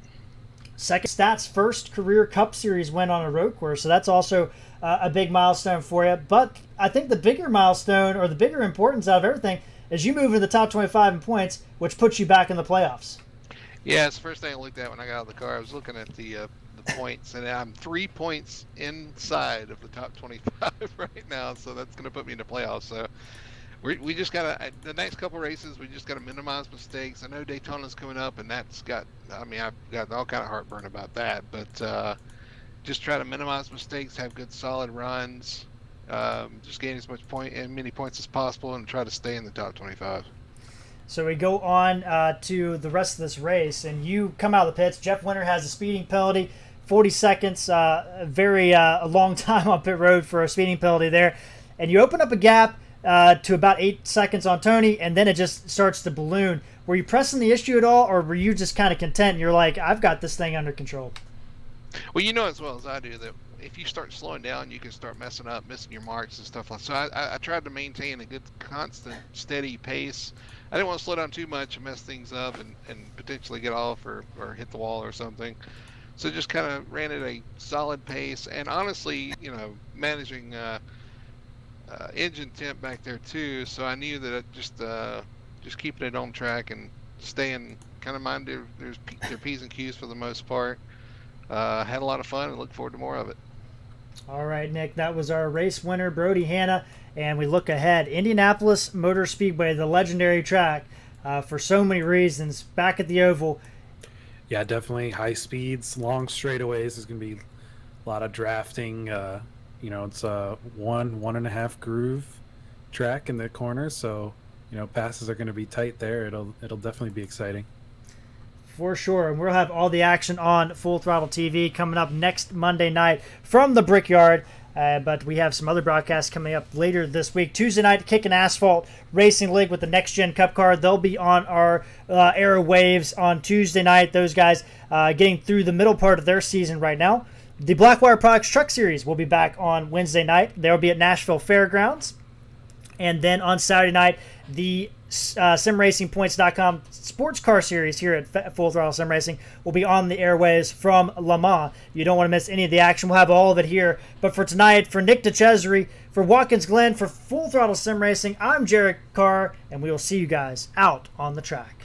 [SPEAKER 1] 2nd stats, 1st career Cup Series win on a road course, so that's also a big milestone for you. But I think the bigger milestone, or the bigger importance out of everything, is you move into the top 25 in points, which puts you back in the playoffs.
[SPEAKER 5] Yeah, it's the first thing I looked at when I got out of the car. I was looking at the points, and I'm 3 points inside of the top 25 right now, so that's going to put me in the playoffs. So we just got to, the next couple races, we just got to minimize mistakes. I know Daytona's coming up, and that's got, I mean, I've got all kind of heartburn about that, but just try to minimize mistakes, have good solid runs, just gain as many points as possible, and try to stay in the top 25.
[SPEAKER 1] So we go on to the rest of this race, and you come out of the pits. Jeff Winter has a speeding penalty, 40 seconds, a long time on pit road for a speeding penalty there. And you open up a gap to about 8 seconds on Tony, and then it just starts to balloon. Were you pressing the issue at all, or were you just kind of content and you're like, I've got this thing under control?
[SPEAKER 5] Well, you know as well as I do that if you start slowing down, you can start messing up, missing your marks and stuff like that. So I tried to maintain a good, constant, steady pace. I didn't want to slow down too much and mess things up and potentially get off or hit the wall or something. So just kind of ran at a solid pace. And honestly, you know, managing engine temp back there too. So I knew that just keeping it on track and staying kind of mind their P's and Q's for the most part. Had a lot of fun and look forward to more of it.
[SPEAKER 1] All right, Nick, that was our race winner, Brody Hanna, and we look ahead. Indianapolis Motor Speedway, the legendary track, for so many reasons, back at the Oval.
[SPEAKER 2] Yeah, definitely high speeds, long straightaways. There's going to be a lot of drafting. You know, it's a 1.5 groove track in the corner, so you know passes are going to be tight there. It'll definitely be exciting.
[SPEAKER 1] For sure, and we'll have all the action on Full Throttle TV coming up next Monday night from the Brickyard. But we have some other broadcasts coming up later this week. Tuesday night, Kickin' Asphalt Racing League with the Next Gen Cup car. They'll be on our airwaves on Tuesday night. Those guys getting through the middle part of their season right now. The Blackwire Products Truck Series will be back on Wednesday night. They'll be at Nashville Fairgrounds. And then on Saturday night, the SimRacingPoints.com Sports Car Series here at Full Throttle Sim Racing will be on the airways from Le Mans. You don't want to miss any of the action. We'll have all of it here. But for tonight, for Nick Dicesare, for Watkins Glen, for Full Throttle Sim Racing, I'm Jared Carr, and we will see you guys out on the track.